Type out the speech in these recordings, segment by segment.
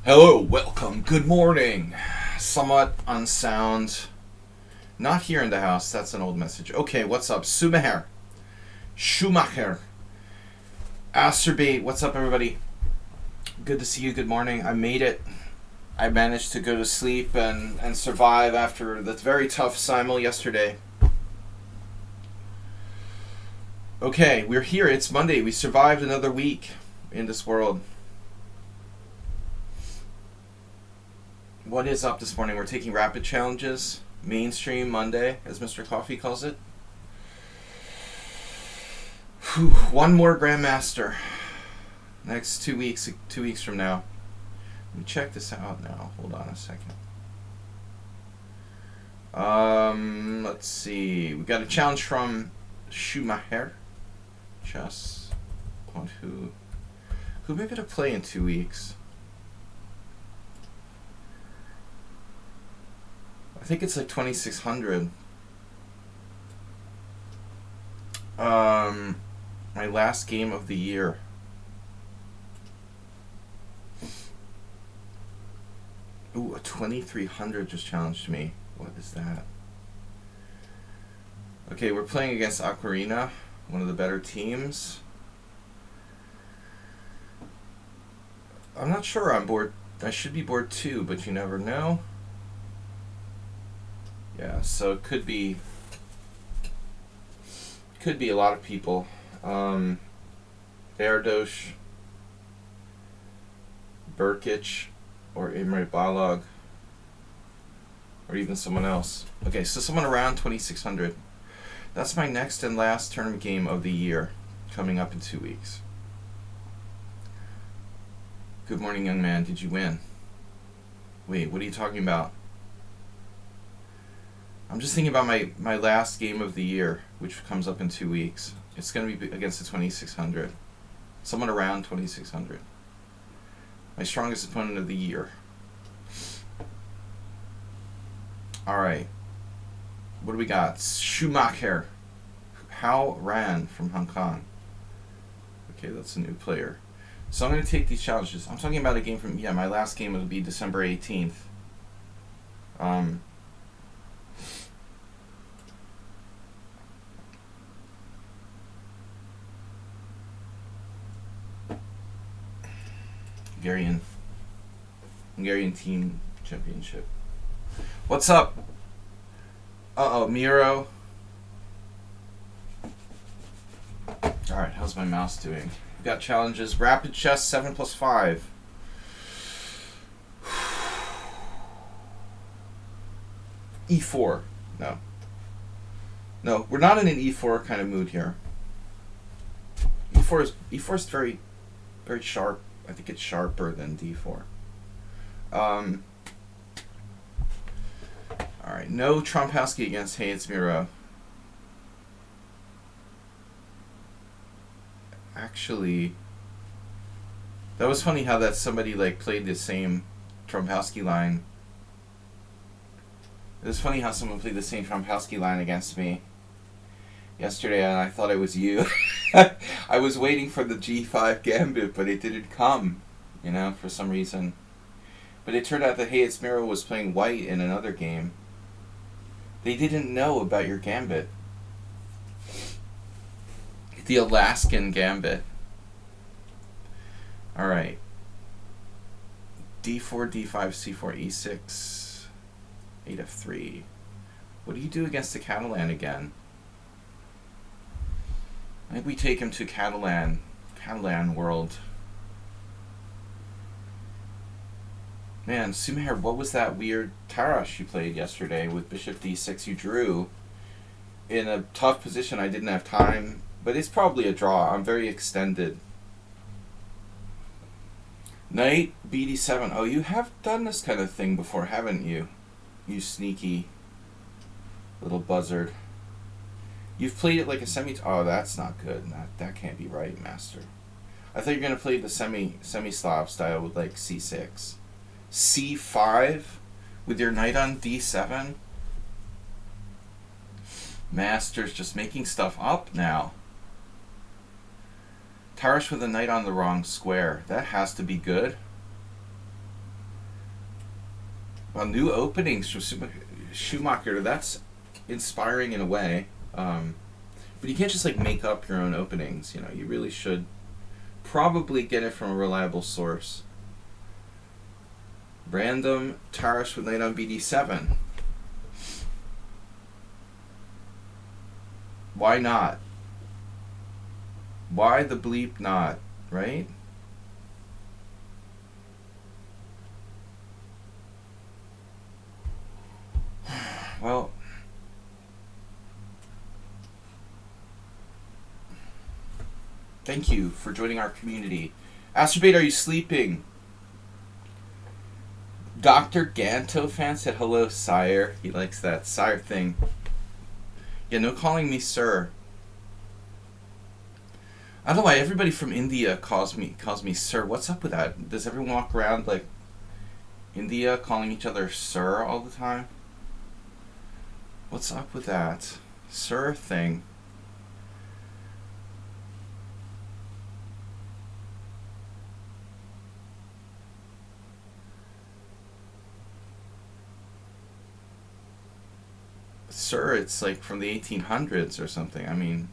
Hello, welcome, good morning. Somewhat unsound. Not here in the house, that's an old message. Okay, what's up? Schumacher. Acerbate, what's up, everybody? Good to see you, good morning. I made it. I managed to go to sleep and survive after the very tough simul yesterday. Okay, we're here. It's Monday. We survived another week in this world. What is up this morning? We're taking rapid challenges. Mainstream Monday, as Mr. Coffee calls it. Whew, one more Grandmaster. Next 2 weeks from now. Let me check this out now. Hold on a second. Let's see. We got a challenge from Schumacher. Chess. Who am I going to play in 2 weeks? I think it's like 2600. My last game of the year. Ooh, a 2300 just challenged me. What is that? Okay, we're playing against Aquarina, one of the better teams. I'm not sure I'm bored. I should be bored too, but you never know. Yeah, so it could be a lot of people. Erdos, Burkic, or Imre Balog, or even someone else. Okay, so someone around 2600. That's my next and last tournament game of the year, coming up in 2 weeks. Good morning, young man. Did you win? Wait, what are you talking about? I'm just thinking about my last game of the year, which comes up in 2 weeks. It's going to be against the 2600. Someone around 2600. My strongest opponent of the year. Alright. What do we got? Schumacher. Hao Ran from Hong Kong. Okay, that's a new player. So I'm going to take these challenges. I'm talking about a game from, my last game will be December 18th. Hungarian team championship. What's up? Uh-oh, Miro. Alright, how's my mouse doing? We got challenges. Rapid chess 7+5. E4. No, we're not in an E4 kind of mood here. E4 is very, very sharp. I think it's sharper than D4. Alright, no Trompowsky against Hayes Miro. Actually, that was funny how that somebody played the same Trompowsky line. It was funny how someone played the same Trompowsky line against me yesterday, and I thought it was you. I was waiting for the G5 gambit, but it didn't come, for some reason. But it turned out that Hayes Miro was playing white in another game. They didn't know about your gambit. The Alaskan gambit. Alright. D4, D5, C4, E6. 8F3. What do you do against the Catalan again? I think we take him to Catalan world. Man, Sumer, what was that weird Tarash you played yesterday with Bishop D6? You drew in a tough position. I didn't have time, but it's probably a draw. I'm very extended. Knight BD7. Oh, you have done this kind of thing before, haven't you? You sneaky little buzzard. You've played it like a semi... Oh, that's not good. That can't be right, master. I thought you were going to play the semi-Slav style with C6. C5 with your knight on D7? Master's just making stuff up now. Tarish with a knight on the wrong square. That has to be good. Well, new openings from Schumacher. That's inspiring in a way. But you can't just like make up your own openings. You know, you really should probably get it from a reliable source. Random Tarish with knight on BD7. Why not? Why the bleep not, right? Well, thank you for joining our community. Astrobate, are you sleeping? Dr. Ganto fan said hello, sire. He likes that sire thing. Yeah, no calling me sir. I don't know why everybody from India calls me sir. What's up with that? Does everyone walk around like India calling each other sir all the time? What's up with that sir thing? Sir, it's like from the 1800s or something. I mean,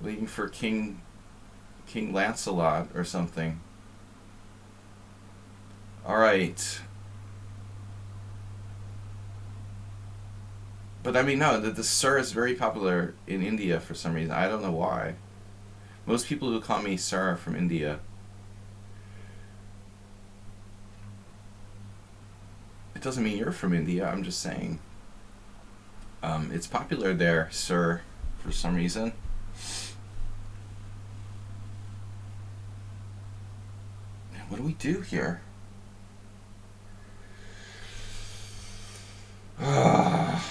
waiting for King Lancelot or something. All right. But I mean, no, the sir is very popular in India for some reason. I don't know why. Most people who call me sir are from India. It doesn't mean you're from India, I'm just saying. It's popular there, sir, for some reason. What do we do here? I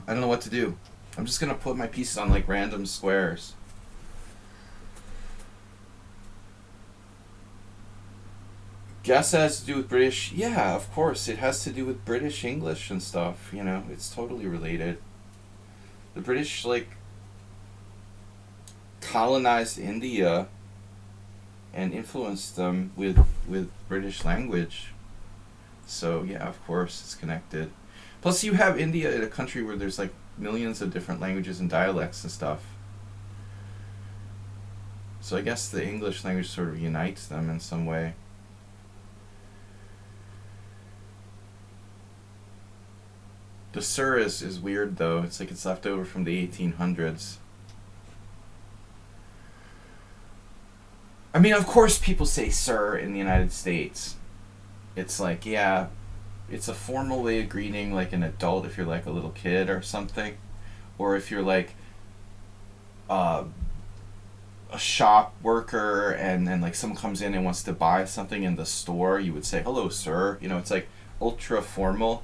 don't know what to do. I'm just gonna put my pieces on like random squares. Guess it has to do with British. Yeah, of course. It has to do with British English and stuff. You know, it's totally related. The British, like, colonized India and influenced them with British language. So, yeah, of course, it's connected. Plus, you have India in a country where there's, like, millions of different languages and dialects and stuff. So I guess the English language sort of unites them in some way. The sir is weird, though. It's like it's left over from the 1800s. I mean, of course people say sir in the United States. It's like, yeah, it's a formal way of greeting like an adult if you're like a little kid or something. Or if you're like a shop worker and then like someone comes in and wants to buy something in the store, you would say, hello, sir. You know, it's like ultra formal.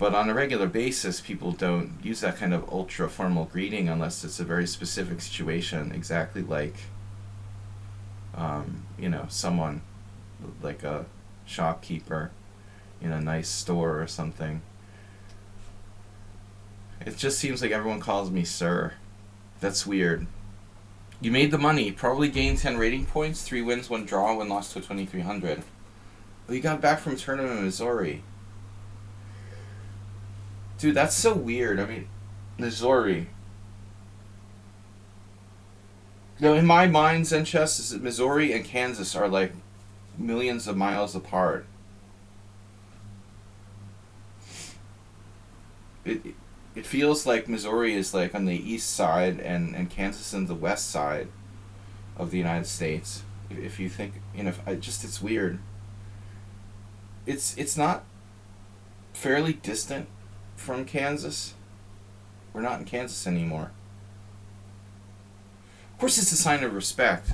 But on a regular basis, people don't use that kind of ultra formal greeting unless it's a very specific situation, exactly like, you know, someone like a shopkeeper in a nice store or something. It just seems like everyone calls me sir. That's weird. You made the money. Probably gained 10 rating points. 3 wins, 1 draw, 1 loss to 2300. Well, you got back from a tournament in Missouri. Dude, that's so weird. I mean, Missouri. You know, in my mind, Zen Chess is that Missouri and Kansas are like millions of miles apart. It feels like Missouri is like on the east side and Kansas on the west side of the United States. If you think, you know, it's weird. It's not fairly distant from Kansas. We're not in Kansas anymore. Of course, it's a sign of respect.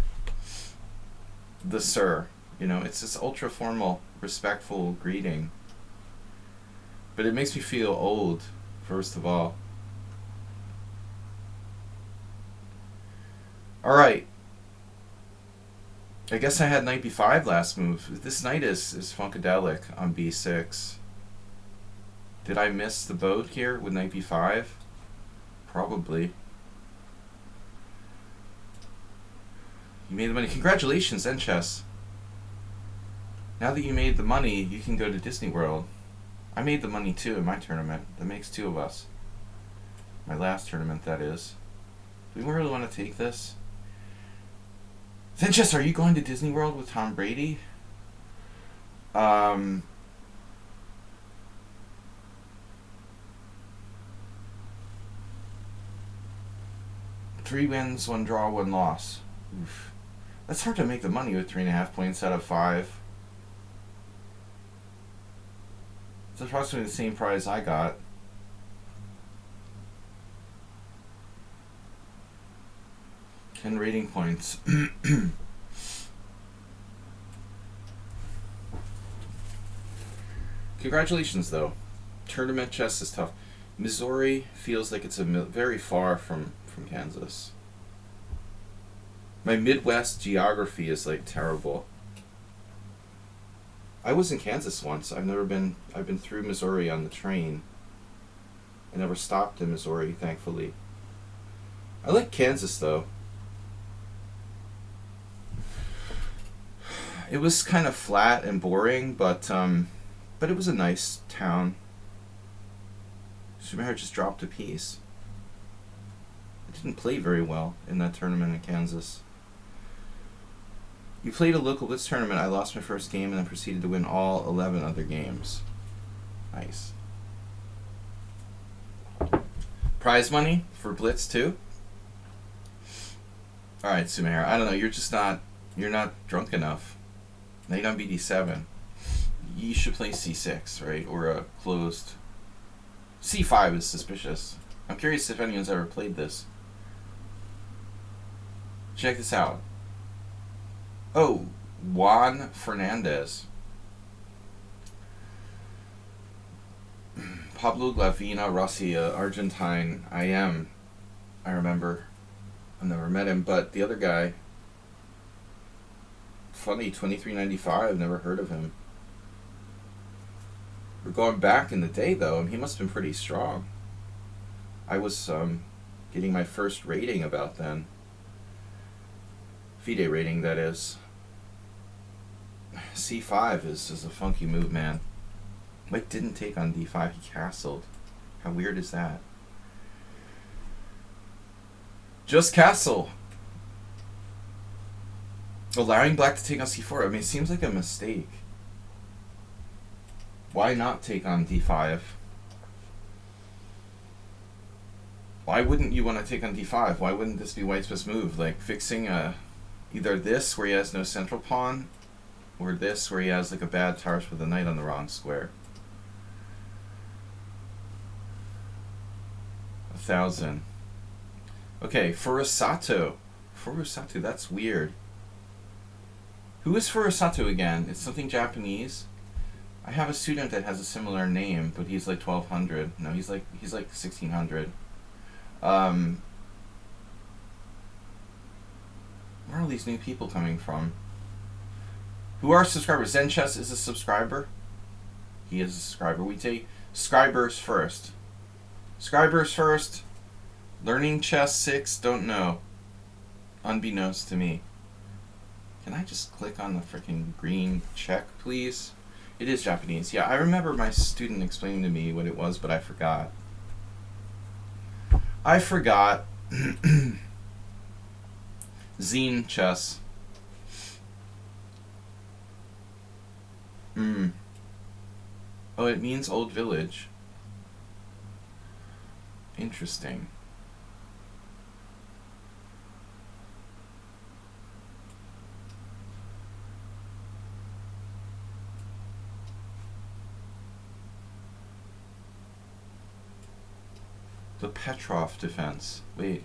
The sir, you know, it's this ultra formal, respectful greeting. But it makes me feel old, first of all. Alright. I guess I had knight b5 last move. This knight is funkadelic on b6. Did I miss the boat here with knight b5? Probably. You made the money. Congratulations, Lichess. Now that you made the money, you can go to Disney World. I made the money too in my tournament. That makes 2 of us. My last tournament, that is. Do we really want to take this? Lichess, are you going to Disney World with Tom Brady? 3 wins, 1 draw, 1 loss. Oof. That's hard to make the money with 3.5 points out of 5. It's approximately the same prize I got. And rating points. Congratulations, though. Tournament chess is tough. Missouri feels like it's very far from Kansas. My Midwest geography is like terrible. I was in Kansas once. I've been through Missouri on the train. I never stopped in Missouri, thankfully. I like Kansas though. It was kind of flat and boring, but it was a nice town. Schumacher just dropped a piece. I didn't play very well in that tournament in Kansas. You played a local blitz tournament. I lost my first game and then proceeded to win all 11 other games. Nice. Prize money for blitz too? Alright, Sumair. I don't know. You're not drunk enough. Knight on BD7. You should play C6, right? Or a closed... C5 is suspicious. I'm curious if anyone's ever played this. Check this out. Oh, Juan Fernandez. Pablo Glavina Rossi, Argentine. I remember. I've never met him, but the other guy, funny, 2395, never heard of him. We're going back in the day, though, and he must have been pretty strong. I was getting my first rating about then. FIDE rating, that is. C5 is a funky move, man. White didn't take on D5, he castled. How weird is that? Just castle. Allowing black to take on C4, I mean, it seems like a mistake. Why not take on D5? Why wouldn't you want to take on D5? Why wouldn't this be white's best move? Like fixing either this where he has no central pawn, or this where he has like a bad target with a knight on the wrong square. 1,000. Okay, Furusato. Furusato, that's weird. Who is Furusato again? It's something Japanese. I have a student that has a similar name, but he's like 1,200. No, he's like 1,600. Where are all these new people coming from? Who are subscribers? Zenchess is a subscriber. He is a subscriber. We take subscribers first. Subscribers first. Learning chess 6. Don't know. Unbeknownst to me. Can I just click on the freaking green check, please? It is Japanese. Yeah, I remember my student explaining to me what it was, but I forgot. Zine chess. Oh, it means old village. Interesting. The Petrov defense. Wait.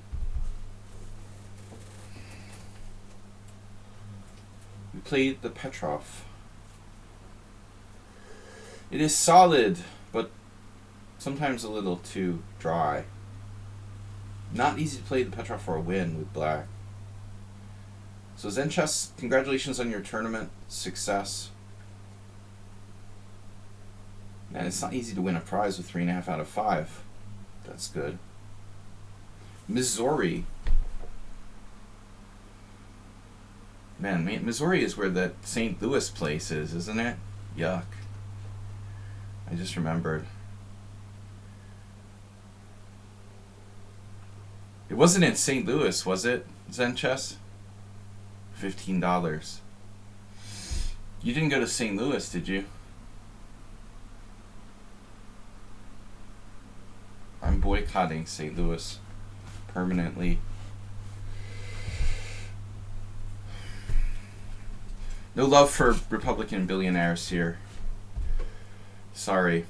We played the Petrov. It is solid, but sometimes a little too dry. Not easy to play the Petrov for a win with black. So Zenchess, congratulations on your tournament success. And it's not easy to win a prize with 3.5 out of 5. That's good. Missouri. Man, Missouri is where that St. Louis place is, isn't it? Yuck. I just remembered. It wasn't in St. Louis, was it, Zen Chess? $15. You didn't go to St. Louis, did you? I'm boycotting St. Louis permanently. No love for Republican billionaires here. Sorry.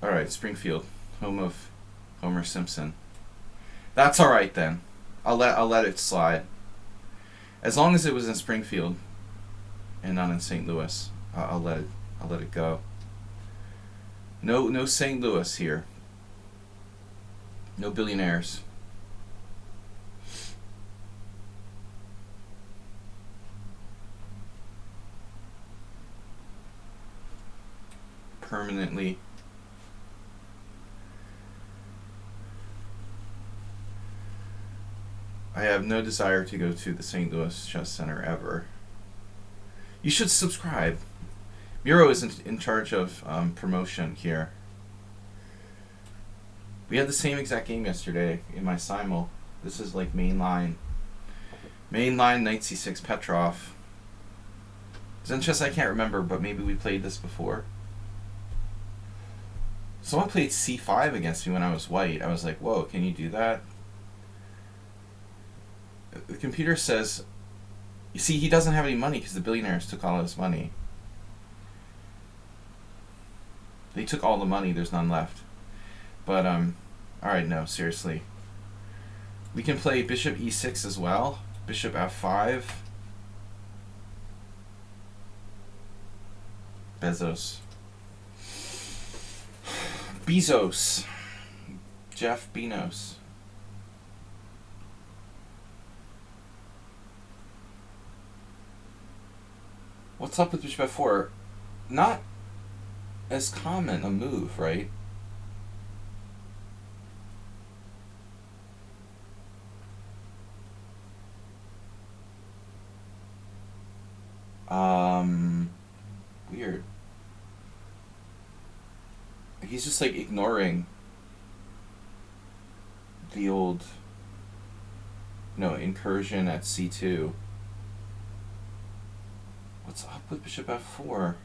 Alright, Springfield. Home of Homer Simpson. That's alright then. I'll let it slide. As long as it was in Springfield and not in St. Louis, I'll let it go. No St. Louis here. No billionaires. Permanently. I have no desire to go to the St. Louis Chess Center ever. You should subscribe. Miro is in charge of promotion here. We had the same exact game yesterday in my simul. This is like mainline. Mainline Knight C6 Petrov. Zen Chess I can't remember, but maybe we played this before. Someone played C5 against me when I was white. I was like, whoa, can you do that? The computer says, you see, he doesn't have any money because the billionaires took all his money. They took all the money, there's none left. But, alright, no, seriously. We can play bishop e6 as well. Bishop f5. Bezos. Bezos. Jeff Bezos. What's up with bishop f4? Not as common a move, right? Weird. He's just like ignoring the old, incursion at c2. What's up with bishop f4?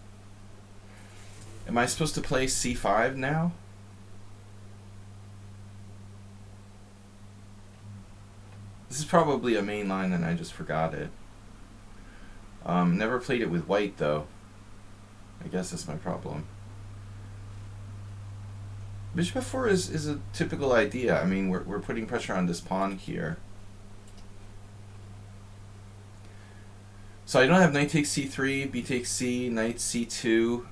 Am I supposed to play c5 now? This is probably a main line and I just forgot it. Never played it with white though. I guess that's my problem. Bishop f4 is a typical idea. I mean, we're putting pressure on this pawn here. So I don't have knight takes c3, b takes c, knight c2.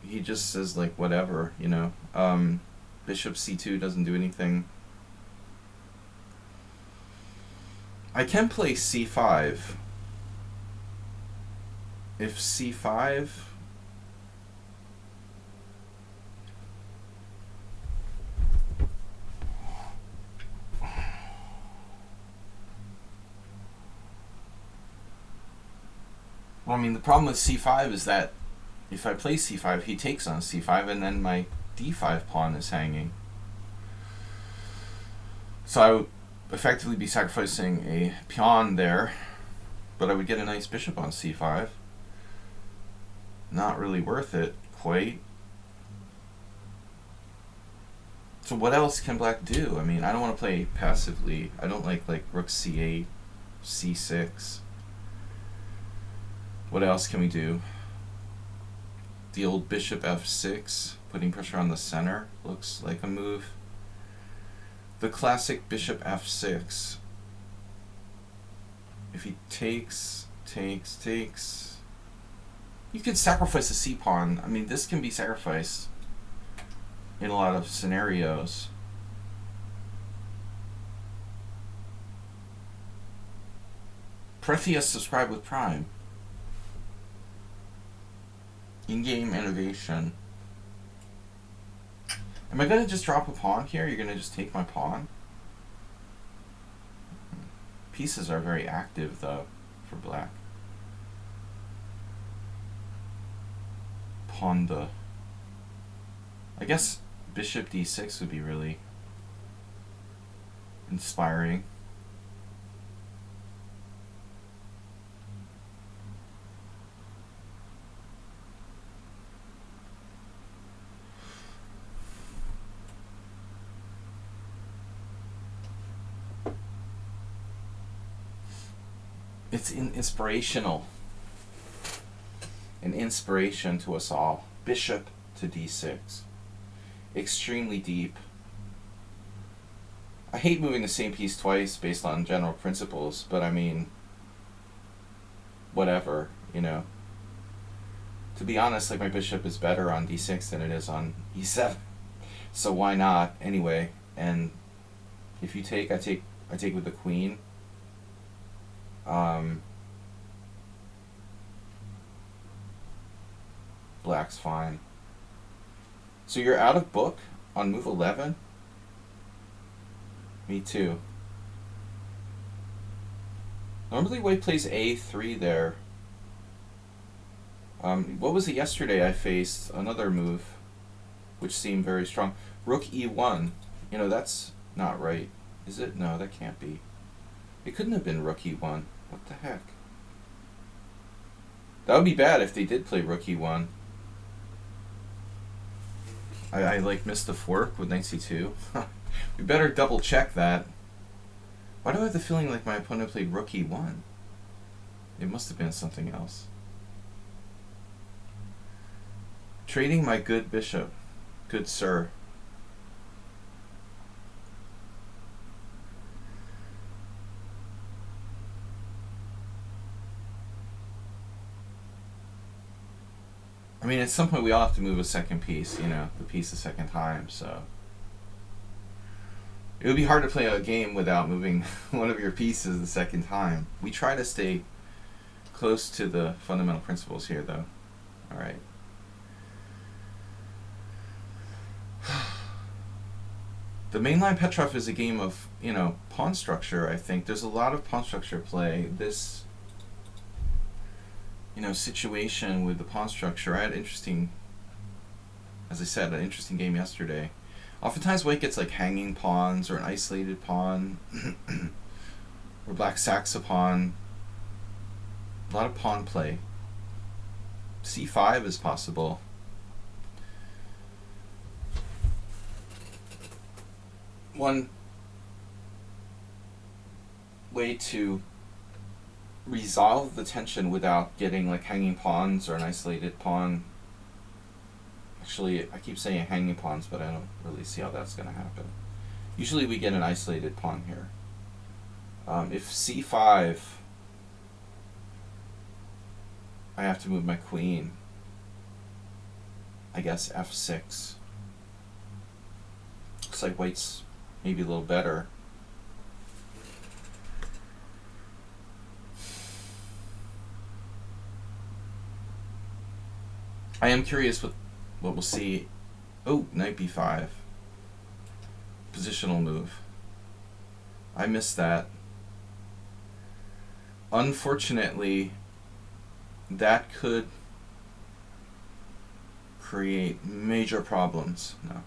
He just says like whatever, Bishop c2 doesn't do anything. I can play c5. If c5... Well, I mean, the problem with c5 is that if I play c5, he takes on c5, and then my d5 pawn is hanging. So I would effectively be sacrificing a pawn there, but I would get a nice bishop on c5. Not really worth it, quite. So what else can black do? I mean, I don't want to play passively. I don't like rook c8, c6. What else can we do? The old bishop f6, putting pressure on the center, looks like a move. The classic bishop f6. If he takes, you could sacrifice a c-pawn. I mean, this can be sacrificed in a lot of scenarios. Pretheus subscribe with Prime. In-game innovation. Am I going to just drop a pawn here? You're going to just take my pawn? Pieces are very active, though, for black. Pawn the... I guess bishop d6 would be really inspiring. It's inspirational. An inspiration to us all. Bishop to d6. Extremely deep. I hate moving the same piece twice based on general principles, but I mean, whatever, you know. To be honest, like, my bishop is better on d6 than it is on e7. So why not anyway? And if you take, I take with the queen. Black's fine. So you're out of book on move 11? Me too. Normally white plays a3 there. What was it yesterday I faced? Another move which seemed very strong. Rook e1. You know, that's not right. Is it? No, that can't be. It couldn't have been rook e1. What the heck? That would be bad if they did play rook e1. I like missed the fork with knight c2. We better double check that. Why do I have the feeling like my opponent played rook e1? It must have been something else. Trading my good bishop. Good sir. I mean, at some point we all have to move a second piece, you know, the piece a second time, so. It would be hard to play a game without moving one of your pieces the second time. We try to stay close to the fundamental principles here, though. Alright. The mainline Petrov is a game of, you know, pawn structure, I think. There's a lot of pawn structure play. This, you know, situation with the pawn structure. I had interesting, as I said, an interesting game yesterday. Oftentimes white gets like hanging pawns or an isolated pawn, or black sacks a pawn. A lot of pawn play. c5 is possible. One way to resolve the tension without getting like hanging pawns or an isolated pawn. Actually, I keep saying hanging pawns, but I don't really see how that's going to happen. Usually we get an isolated pawn here. If c5, I have to move my queen. I guess f6. Looks like white's maybe a little better. I am curious what we'll see. Oh, knight b5. Positional move. I missed that. Unfortunately, that could create major problems. No.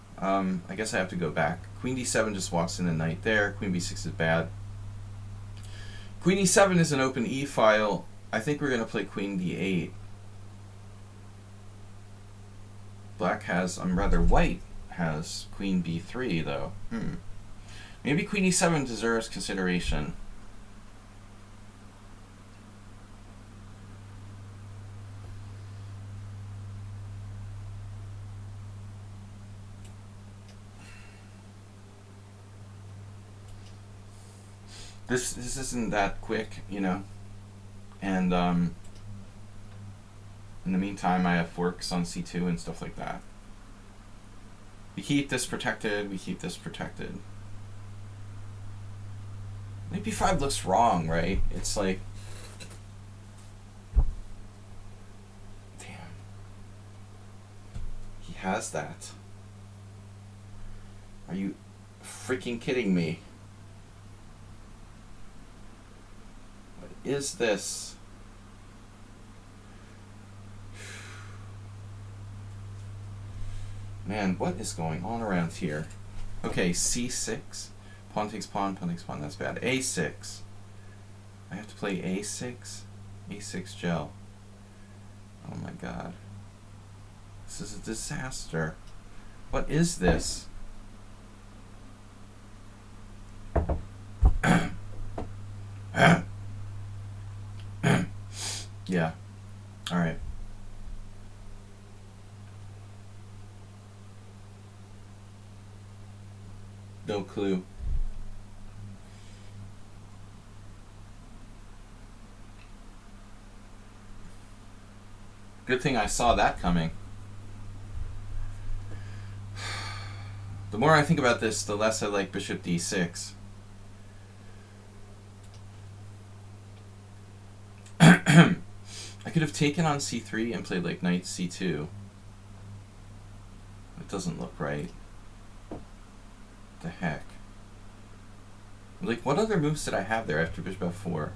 I guess I have to go back. Queen d7 just walks in the knight there. Queen b6 is bad. Queen e7 is an open e-file. I think we're going to play queen d8. Black has, white has queen b3 though. Maybe queen e7 deserves consideration. This isn't that quick, you know, and in the meantime I have forks on c2 and stuff like that. We keep this protected, we keep this protected. Knight b5 looks wrong, right? It's like, damn, he has that. Are you freaking kidding me? is this? Man, what is going on around here? Okay, c6. Pawn takes pawn, pawn takes pawn. That's bad. a6. I have to play a6? a6 gel. Oh my god. This is a disaster. What is this? Yeah. Alright. No clue. Good thing I saw that coming. The more I think about this, the less I like bishop d6. I could have taken on c3 and played like knight c2. It doesn't look right. What the heck? Like, what other moves did I have there after bishop f4?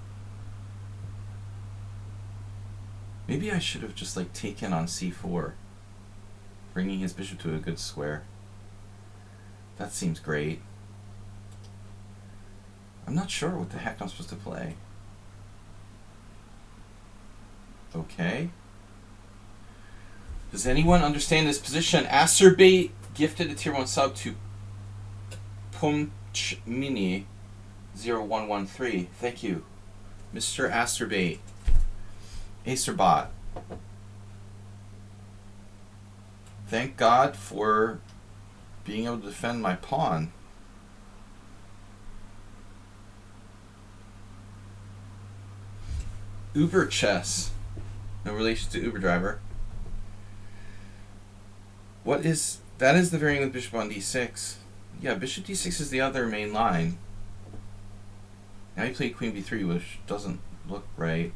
Maybe I should have just like taken on c4, bringing his bishop to a good square. That seems great. I'm not sure what the heck I'm supposed to play. Okay. Does anyone understand this position? Acerbate gifted a tier 1 sub to Pumchmini 0113. Thank you, Mr. Acerbate. Acerbot. Thank God for being able to defend my pawn. Uber chess. No relation to Uber driver. What is... That is the variant with bishop on d6. Yeah, bishop d6 is the other main line. Now you play queen b3, which doesn't look right.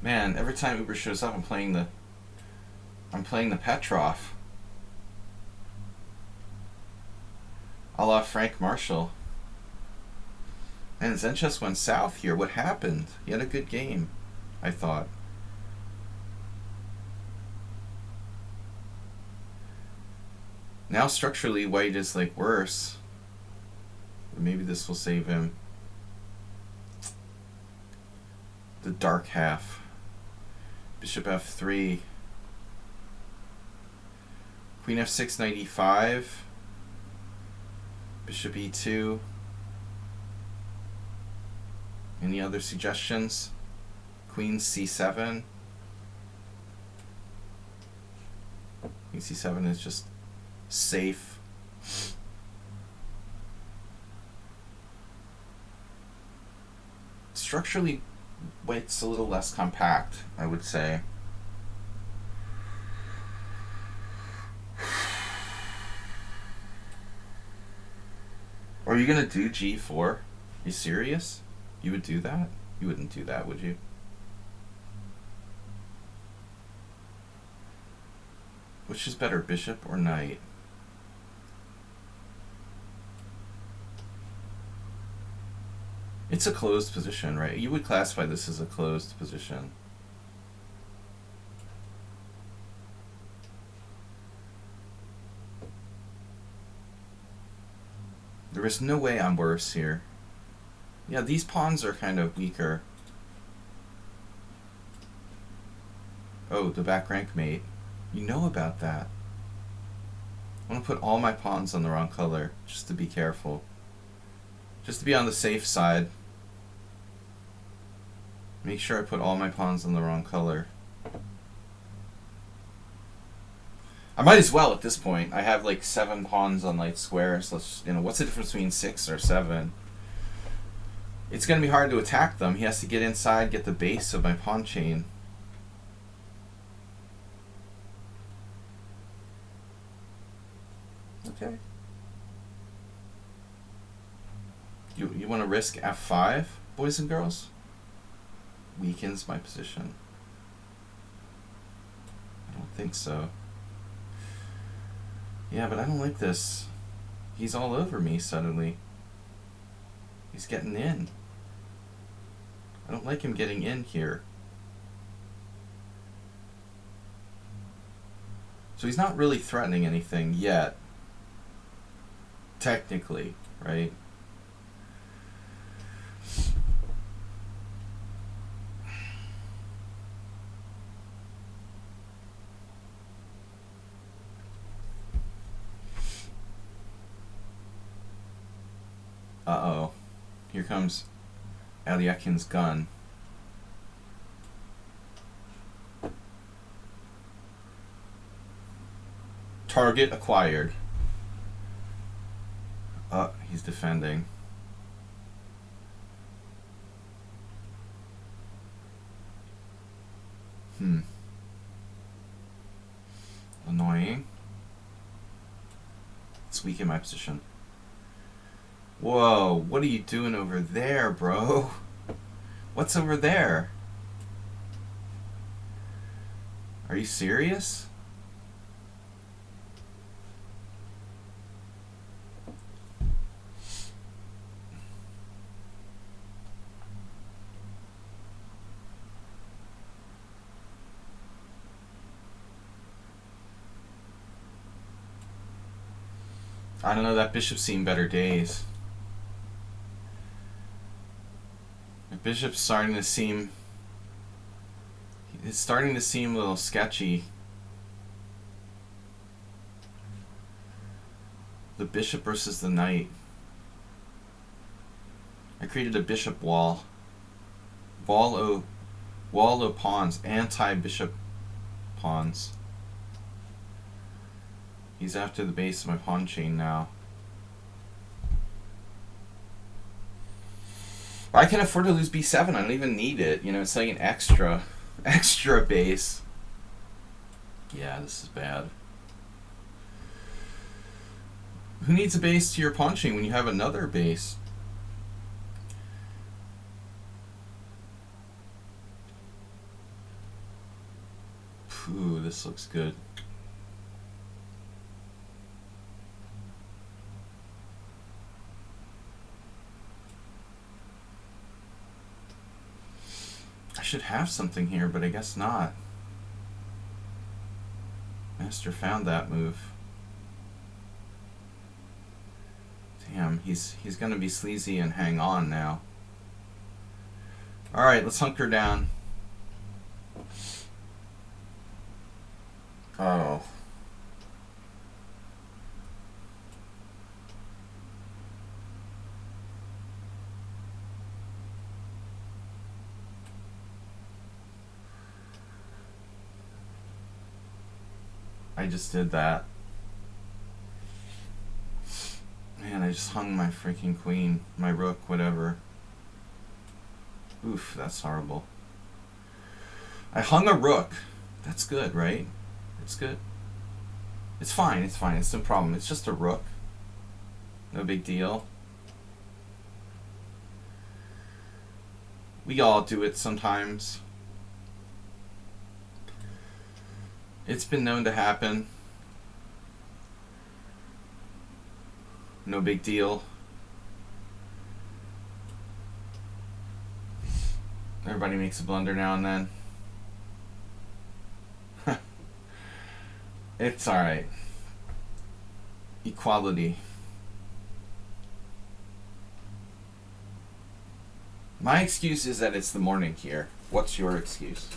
Man, every time Uber shows up, I'm playing the Petrov. A la Frank Marshall. And Zenchess went south here. What happened? He had a good game, I thought. Now structurally, white is like worse. Maybe this will save him. The dark half. Bishop f3. Queen f6, knight e5. Bishop e2. Any other suggestions? Queen c7. Queen c7 is just safe. Structurally, white's a little less compact, I would say. Are you gonna do g4? You serious? You would do that? You wouldn't do that, would you? Which is better, bishop or knight? It's a closed position, right? You would classify this as a closed position. There is no way I'm worse here. Yeah, these pawns are kind of weaker. Oh, the back rank mate. You know about that. I want to put all my pawns on the wrong color, just to be careful. Just to be on the safe side. Make sure I put all my pawns on the wrong color. I might as well at this point. I have like 7 pawns on light squares. Let's, you know, what's the difference between 6 or 7? It's going to be hard to attack them. He has to get inside, get the base of my pawn chain. Okay. You want to risk f5, boys and girls? weakens my position? I don't think so. Yeah, but I don't like this. He's all over me suddenly. He's getting in. I don't like him getting in here. So he's not really threatening anything yet. Technically, right? Uh-oh. Here comes Alyakin's gun. Target acquired. He's defending. Annoying. Let's weaken my position. Whoa, what are you doing over there, bro? What's over there? Are you serious? I don't know, that bishop's seen better days. The bishop's starting to seem... It's starting to seem a little sketchy. The bishop versus the knight. I created a bishop wall. Wall of pawns. Anti-bishop pawns. He's after the base of my pawn chain now. I can afford to lose b7. I don't even need it. You know, it's like an extra base. Yeah, this is bad. Who needs a base to your pawn chain when you have another base? Ooh, this looks good. I should have something here, but I guess not. Master found that move. Damn, he's gonna be sleazy and hang on now. Alright, let's hunker down. Oh. I just did that. Man, I just hung my freaking queen, my rook, whatever. Oof, that's horrible. I hung a rook. That's good, right? It's good. It's fine, it's fine, it's no problem. It's just a rook. No big deal. We all do it sometimes. It's been known to happen. No big deal. Everybody makes a blunder now and then. It's alright. Equality. My excuse is that it's the morning here. What's your excuse?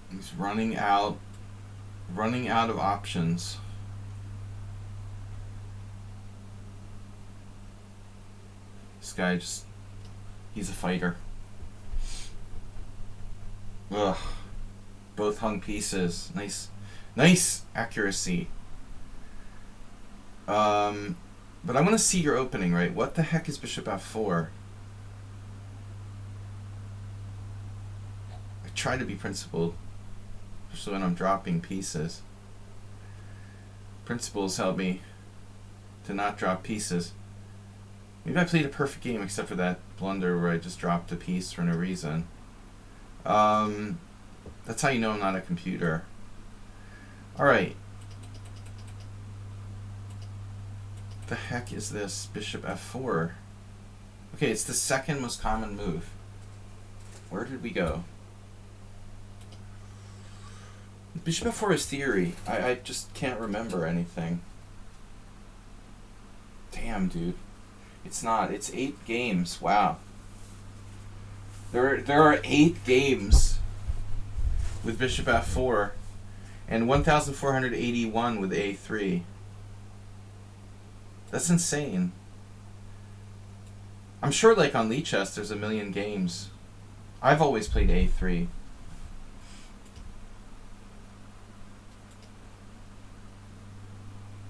He's running out of options. This guy just, he's a fighter. Ugh. Both hung pieces. Nice accuracy. But I want to see your opening, right? What the heck is bishop f4? I try to be principled, especially when I'm dropping pieces. Principles help me to not drop pieces. Maybe I played a perfect game except for that blunder where I just dropped a piece for no reason. That's how you know I'm not a computer. Alright. The heck is this? Bishop f4. Okay, it's the second most common move. Where did we go? Bishop f4 is theory. I just can't remember anything. Damn, dude. It's not. It's 8 games. Wow. There are 8 games with bishop f4 and 1,481 with a3. That's insane. I'm sure like on Lichess there's a million games. I've always played a3.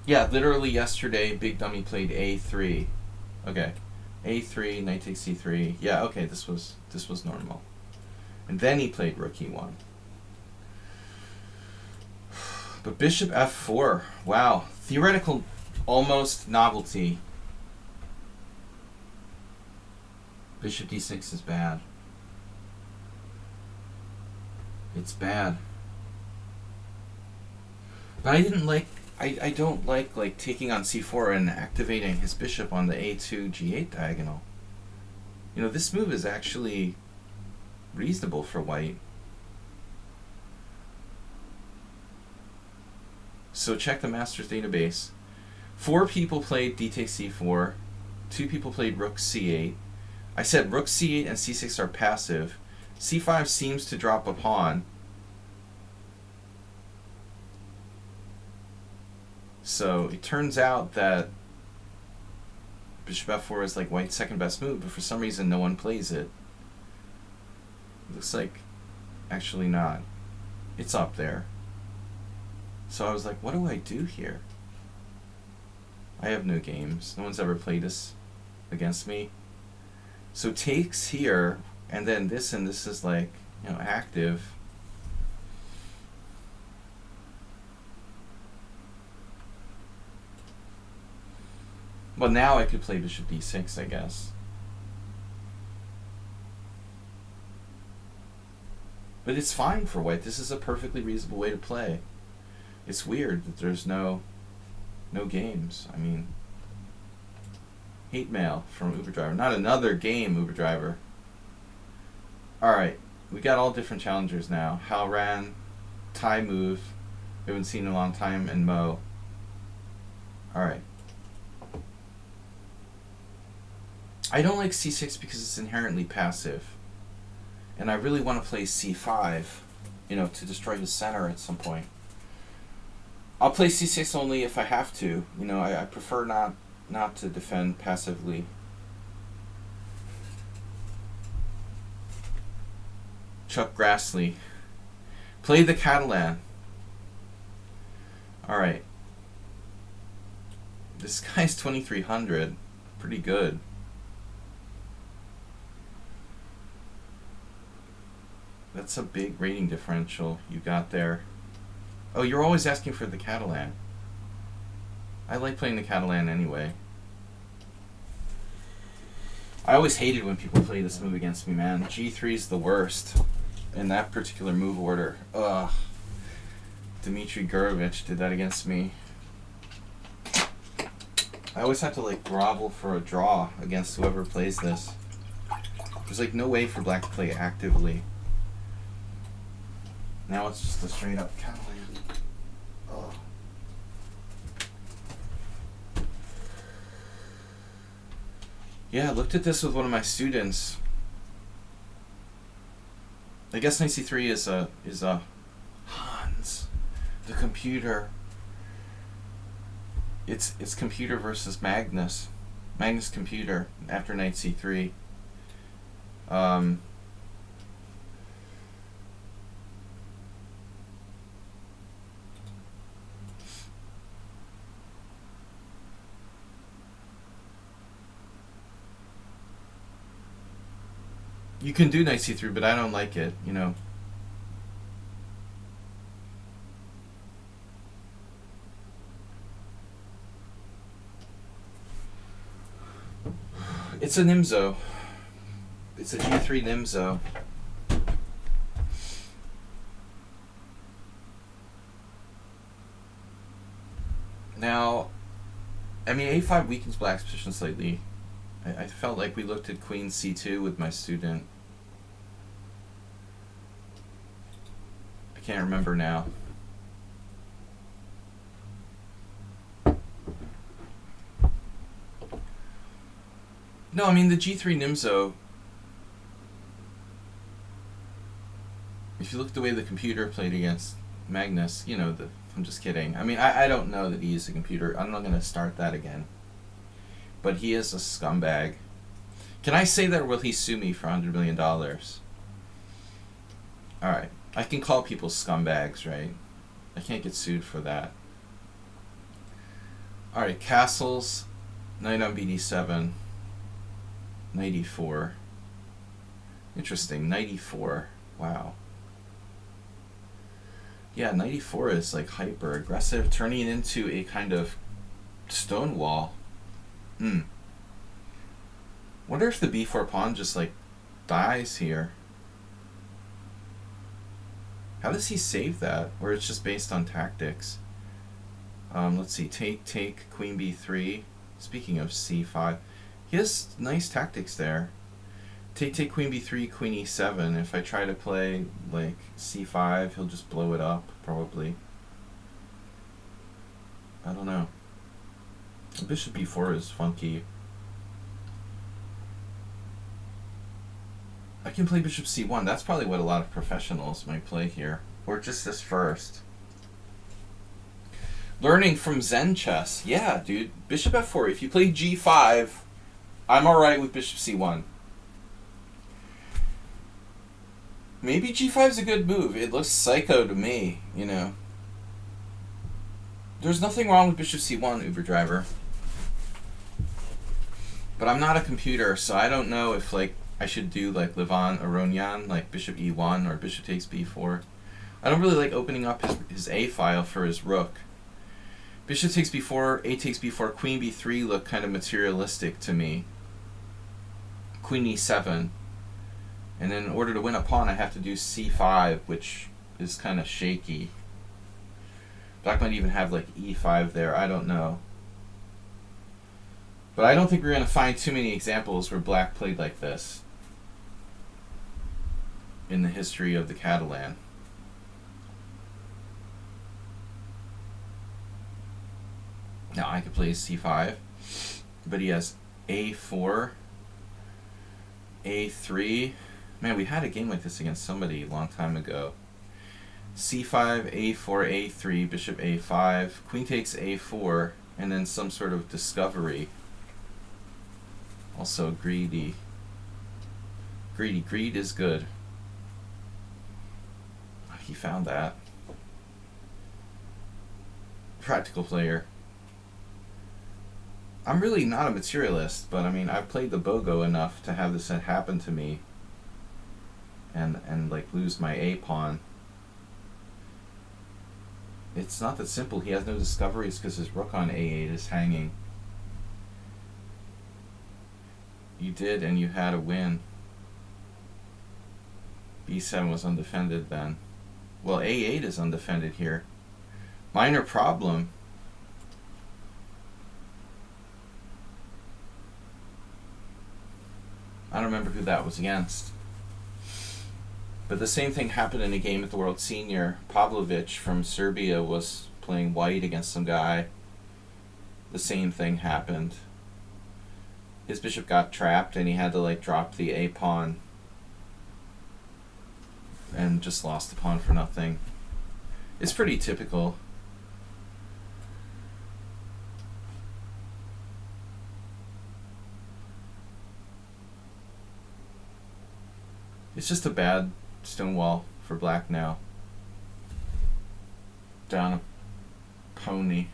Yeah, literally yesterday Big Dummy played a3. Okay. a3, knight takes c3. Yeah, okay, this was normal. And then he played rook e1. But bishop f4. Wow. Theoretical almost novelty. Bishop d6 is bad. It's bad. But I don't like taking on c4 and activating his bishop on the a2 g8 diagonal. You know, this move is actually reasonable for white. So check the Masters database. 4 people played d takes c4. 2 people played rook c8. I said rook c8 and c6 are passive. c5 seems to drop a pawn. So it turns out that bishop f4 is like white's second best move, but for some reason no one plays it. Looks like actually not. It's up there. So I was like, what do I do here? I have no games. No one's ever played this against me. So takes here, and then this, and this is like, you know, active. Well, now I could play bishop d6, I guess. But it's fine for white. This is a perfectly reasonable way to play. It's weird that there's no games. I mean, hate mail from Uber Driver. Not another game, Uber Driver. Alright, we got all different challengers now. Hal Ran, Thai Move, we haven't seen in a long time, and Mo. Alright. I don't like c6 because it's inherently passive. And I really want to play c5, you know, to destroy the center at some point. I'll play c6 only if I have to. You know, I prefer not to defend passively. Chuck Grassley. Play the Catalan. Alright. This guy's 2300. Pretty good. That's a big rating differential you got there. Oh, you're always asking for the Catalan. I like playing the Catalan anyway. I always hated when people play this move against me, man. G3 is the worst in that particular move order. Ugh. Dmitry Gurevich did that against me. I always have to like grovel for a draw against whoever plays this. There's like no way for black to play actively. Now it's just a straight up Catalan. Ugh. Yeah, I looked at this with one of my students. I guess knight c3 is a Hans, the computer. It's computer versus Magnus. Magnus computer after knight c3. You can do knight c3, but I don't like it, you know. It's a Nimzo. It's a g3 Nimzo. Now, I mean, a5 weakens black's position slightly. I felt like we looked at queen c2 with my student. I can't remember now. No, I mean, the g3 Nimzo, if you look at the way the computer played against Magnus, you know, I'm just kidding. I mean, I don't know that he is a computer. I'm not going to start that again. But he is a scumbag. Can I say that, or will he sue me for $100 million? Alright. I can call people scumbags, right? I can't get sued for that. Alright, castles. Knight on bd7. Knight e4. Interesting. Knight e4. Wow. Yeah, knight e4 is like hyper aggressive, turning it into a kind of stone wall. Wonder if the b4 pawn just like dies here. How does he save that? Or it's just based on tactics? Let's see. Take queen b3. Speaking of c5, he has nice tactics there. Take queen b3, queen e7. If I try to play like c5, he'll just blow it up, probably. I don't know. Bishop b4 is funky. I can play bishop c1. That's probably what a lot of professionals might play here. Or just this first. Learning from Zen chess. Yeah, dude. Bishop f4. If you play g5, I'm alright with bishop c1. Maybe g5 is a good move. It looks psycho to me, you know. There's nothing wrong with bishop c1, Uber driver. But I'm not a computer, so I don't know if like I should do like Levon Aronian, like bishop e1 or bishop takes b4. I don't really like opening up his a file for his rook. Bishop takes b4, a takes b4, queen b3 look kind of materialistic to me. Queen e7. And then in order to win a pawn, I have to do c5, which is kind of shaky. Black might even have like e5 there, I don't know. But I don't think we're going to find too many examples where black played like this in the history of the Catalan. Now I could play c5, but he has a4, a3. Man, we had a game like this against somebody a long time ago. c5, a4, a3, bishop a5, queen takes a4, and then some sort of discovery. Also greedy. Greed is good. He found that. Practical player. I'm really not a materialist, but I mean, I've played the BOGO enough to have this happen to me and like lose my A pawn. It's not that simple. He has no discoveries because his rook on A8 is hanging. You did, and you had a win. B7 was undefended then. Well, A8 is undefended here. Minor problem. I don't remember who that was against. But the same thing happened in a game at the World Senior. Pavlovic from Serbia was playing white against some guy. The same thing happened. His bishop got trapped and he had to like drop the A pawn and just lost the pawn for nothing. It's pretty typical. It's just a bad stonewall for black now. Down a pony.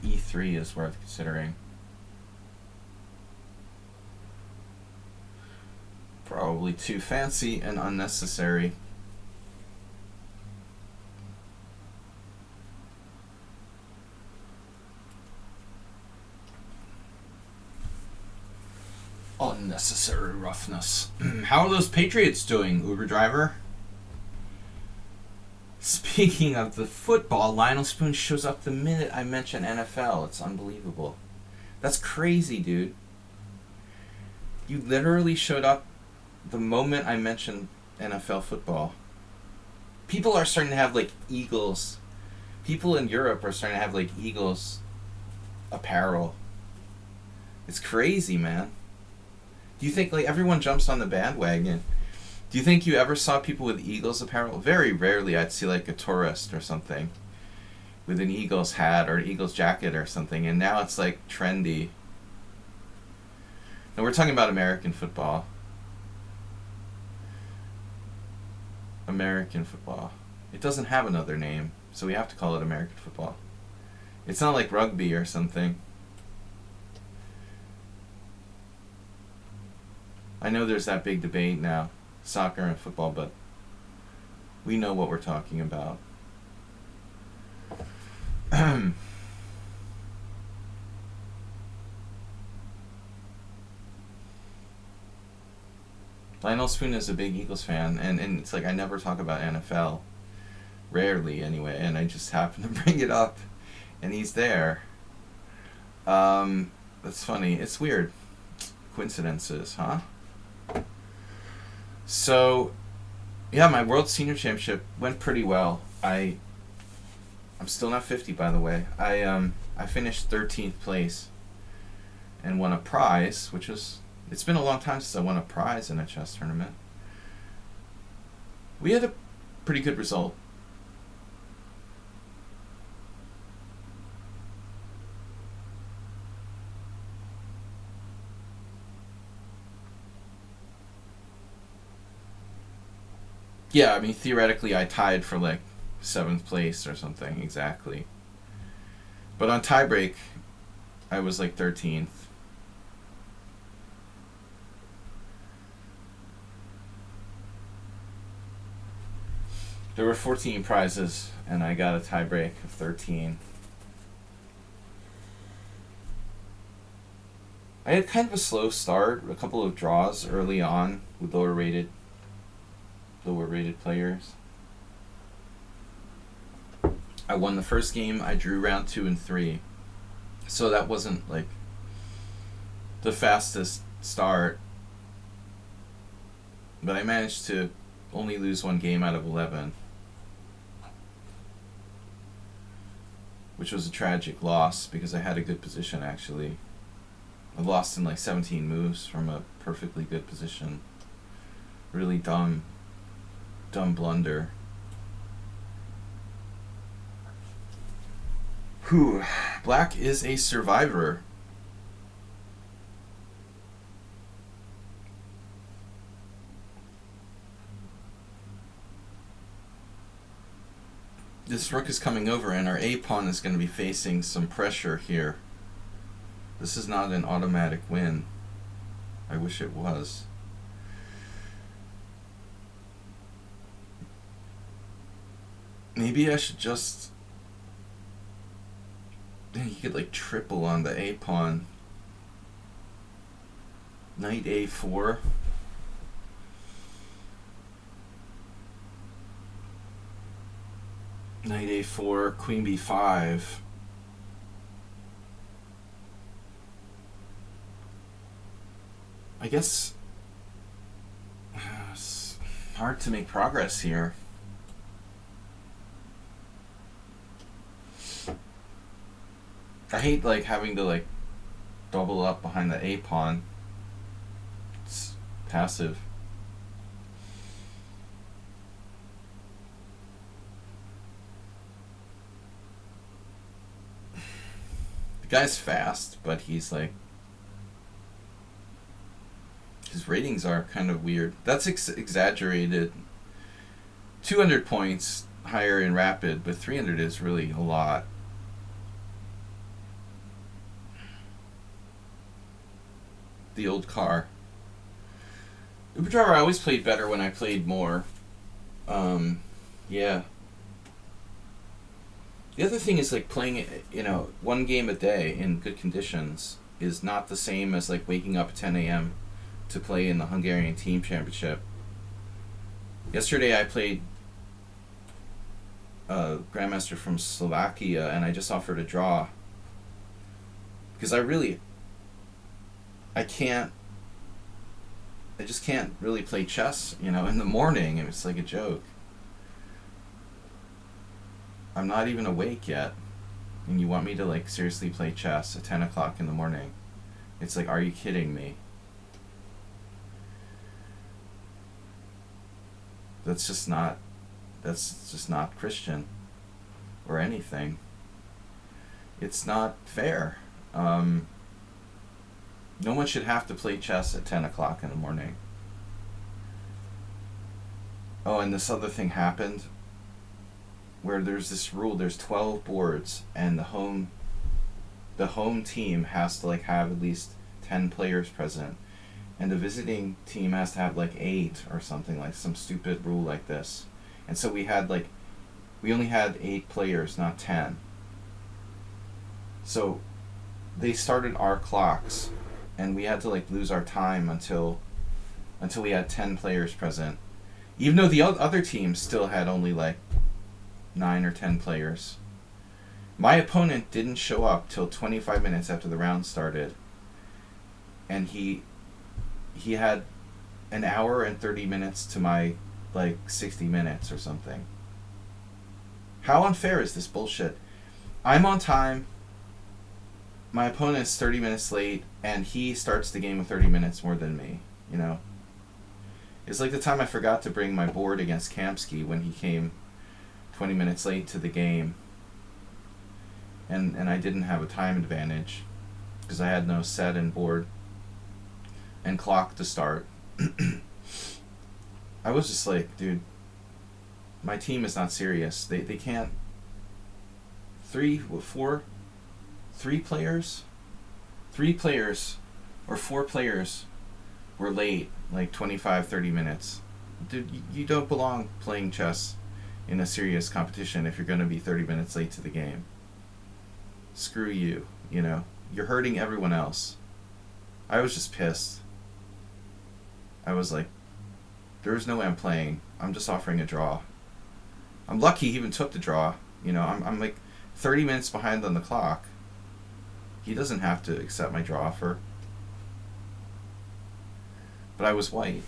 if e3 is worth considering. Probably too fancy and unnecessary. Unnecessary roughness. How are those Patriots doing, Uber driver? Speaking of the football, Lionel Spoon shows up the minute I mention NFL. It's unbelievable. That's crazy, dude. You literally showed up the moment I mentioned NFL football. People are starting to have, like, Eagles. People in Europe are starting to have, like, Eagles apparel. It's crazy, man. Do you think, like, everyone jumps on the bandwagon? Do you think you ever saw people with Eagles apparel? Very rarely I'd see, like, a tourist or something with an Eagles hat or an Eagles jacket or something, and now it's, like, trendy. And we're talking about American football. American football. It doesn't have another name, so we have to call it American football. It's not like rugby or something. I know there's that big debate now, soccer and football, but we know what we're talking about. Lionel Spoon is a big Eagles fan, and it's like I never talk about NFL. Rarely, anyway, and I just happen to bring it up, and he's there. That's funny. It's weird. Coincidences, huh? So, yeah, my World Senior Championship went pretty well. I'm still not 50, by the way. I finished 13th place and won a prize, which was... It's been a long time since I won a prize in a chess tournament. We had a pretty good result. Yeah, I mean, theoretically I tied for like 7th place or something, exactly. But on tiebreak, I was like 13th. There were 14 prizes, and I got a tiebreak of 13. I had kind of a slow start, a couple of draws early on with lower rated players. I won the first game, I drew round 2 and 3. So that wasn't like the fastest start. But I managed to only lose 1 game out of 11. Which was a tragic loss because I had a good position actually. I lost in like 17 moves from a perfectly good position. Really dumb blunder. Whew. Black is a survivor. This rook is coming over and our a-pawn is going to be facing some pressure here. This is not an automatic win. I wish it was. Maybe I should just... He could like triple on the a-pawn. Knight a4. Knight a4, queen b5. I guess it's hard to make progress here. I hate like having to like double up behind the a-pawn. It's passive. The guy's fast, but he's like... His ratings are kind of weird. That's exaggerated. 200 points higher in rapid, but 300 is really a lot. The old car. Uber Driver I always played better when I played more. Yeah. The other thing is like playing, one game a day in good conditions is not the same as like waking up at 10 a.m. to play in the Hungarian Team Championship. Yesterday I played a Grandmaster from Slovakia and I just offered a draw. Because I just can't really play chess, in the morning. It's like a joke. I'm not even awake yet. And you want me to like seriously play chess at 10 o'clock in the morning. It's like, are you kidding me? That's just not Christian or anything. It's not fair. No one should have to play chess at 10 o'clock in the morning. Oh, and this other thing happened where there's this rule, there's 12 boards and the home team has to like have at least 10 players present and the visiting team has to have like 8 or something, like some stupid rule like this. And so we only had 8 players, not 10. So they started our clocks and we had to like lose our time until we had 10 players present, even though the other teams still had only like 9 or 10 players. My opponent didn't show up till 25 minutes after the round started, and he had an hour and 30 minutes to my like 60 minutes or something. How unfair is this bullshit? I'm on time, my opponent's 30 minutes late, and he starts the game with 30 minutes more than me, It's like the time I forgot to bring my board against Kamsky when he came 20 minutes late to the game. And I didn't have a time advantage because I had no set and board and clock to start. I was just like, dude, my team is not serious. They can't. 3 players or 4 players were late like 25-30 minutes. Dude, you don't belong playing chess in a serious competition if you're going to be 30 minutes late to the game. Screw you, You're hurting everyone else. I was just pissed. I was like, there's no way I'm playing. I'm just offering a draw. I'm lucky he even took the draw. I'm like 30 minutes behind on the clock. He doesn't have to accept my draw offer. But I was white.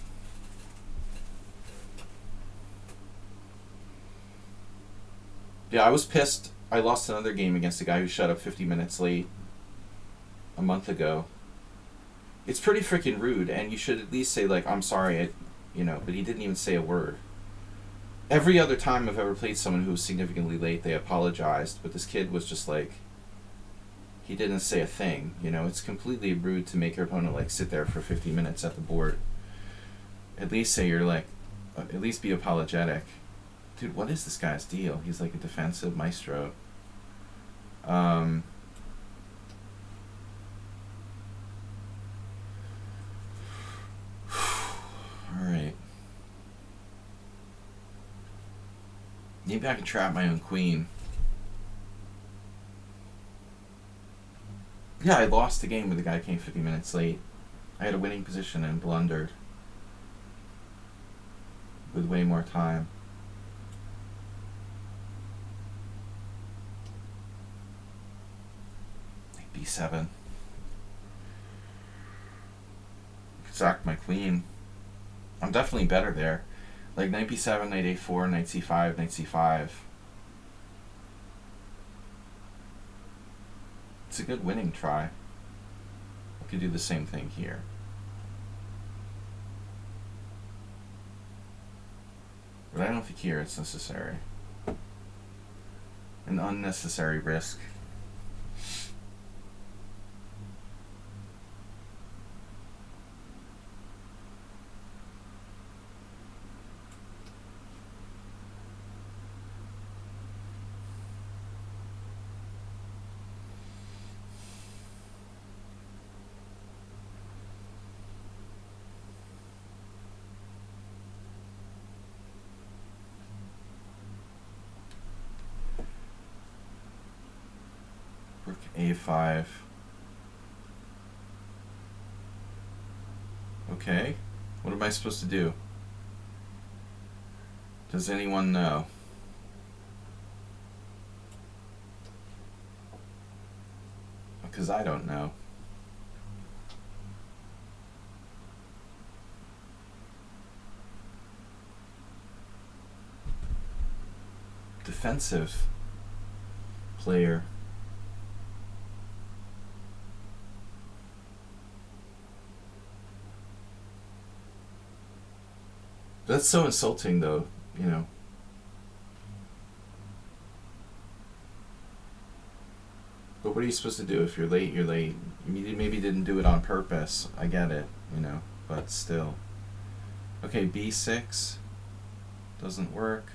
Yeah, I was pissed. I lost another game against a guy who showed up 50 minutes late a month ago. It's pretty freaking rude, and you should at least say, like, I'm sorry, but he didn't even say a word. Every other time I've ever played someone who was significantly late, they apologized, but this kid was just like, he didn't say a thing, It's completely rude to make your opponent, like, sit there for 50 minutes at the board. At least say you're, like, at least be apologetic. Dude, what is this guy's deal? He's like a defensive maestro. Alright. Maybe I can trap my own queen. Yeah, I lost the game where the guy came 50 minutes late. I had a winning position and blundered. With way more time. B7. Sack my queen. I'm definitely better there. Like knight b7, knight a4, knight c5, knight c5. It's a good winning try. I could do the same thing here. But I don't think here it's necessary. An unnecessary risk. A5. Okay. What am I supposed to do? Does anyone know? Because I don't know. Defensive player. That's so insulting, though, you know. But what are you supposed to do? If you're late, you're late. You maybe didn't do it on purpose. I get it, you know, but still. Okay, B6. Doesn't work.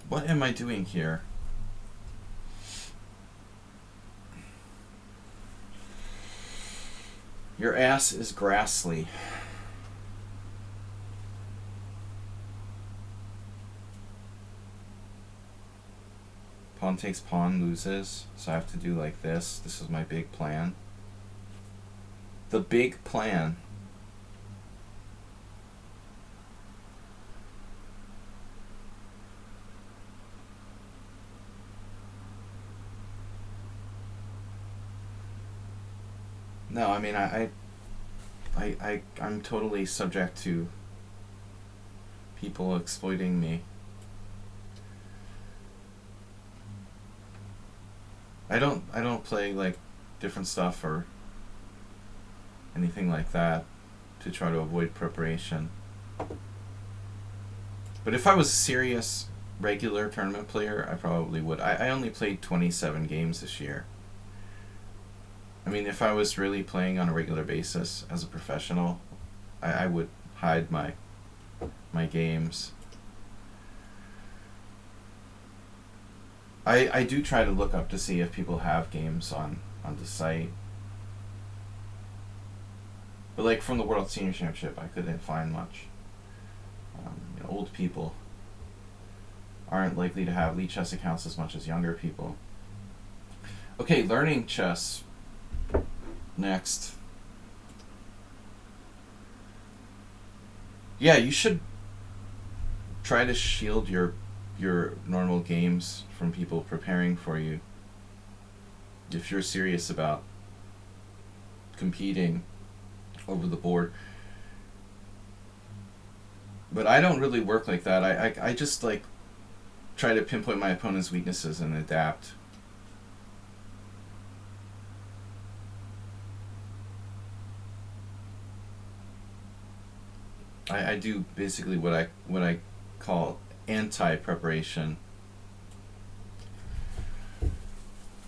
What am I doing here? Your ass is grassly. Pawn takes pawn, loses. So I have to do like this. This is my big plan. The big plan. No, I mean, I'm totally subject to people exploiting me. I don't play like different stuff or anything like that to try to avoid preparation. But if I was a serious regular tournament player, I probably would. I only played 27 games this year. I mean, if I was really playing on a regular basis as a professional, I would hide my games. I do try to look up to see if people have games on the site. But like from the World Senior Championship, I couldn't find much. You know, old people aren't likely to have Lichess accounts as much as younger people. Okay, learning chess. Next. Yeah, you should try to shield your normal games from people preparing for you. If you're serious about competing over the board. But I don't really work like that. I just like try to pinpoint my opponent's weaknesses and adapt. I do basically what I call anti-preparation.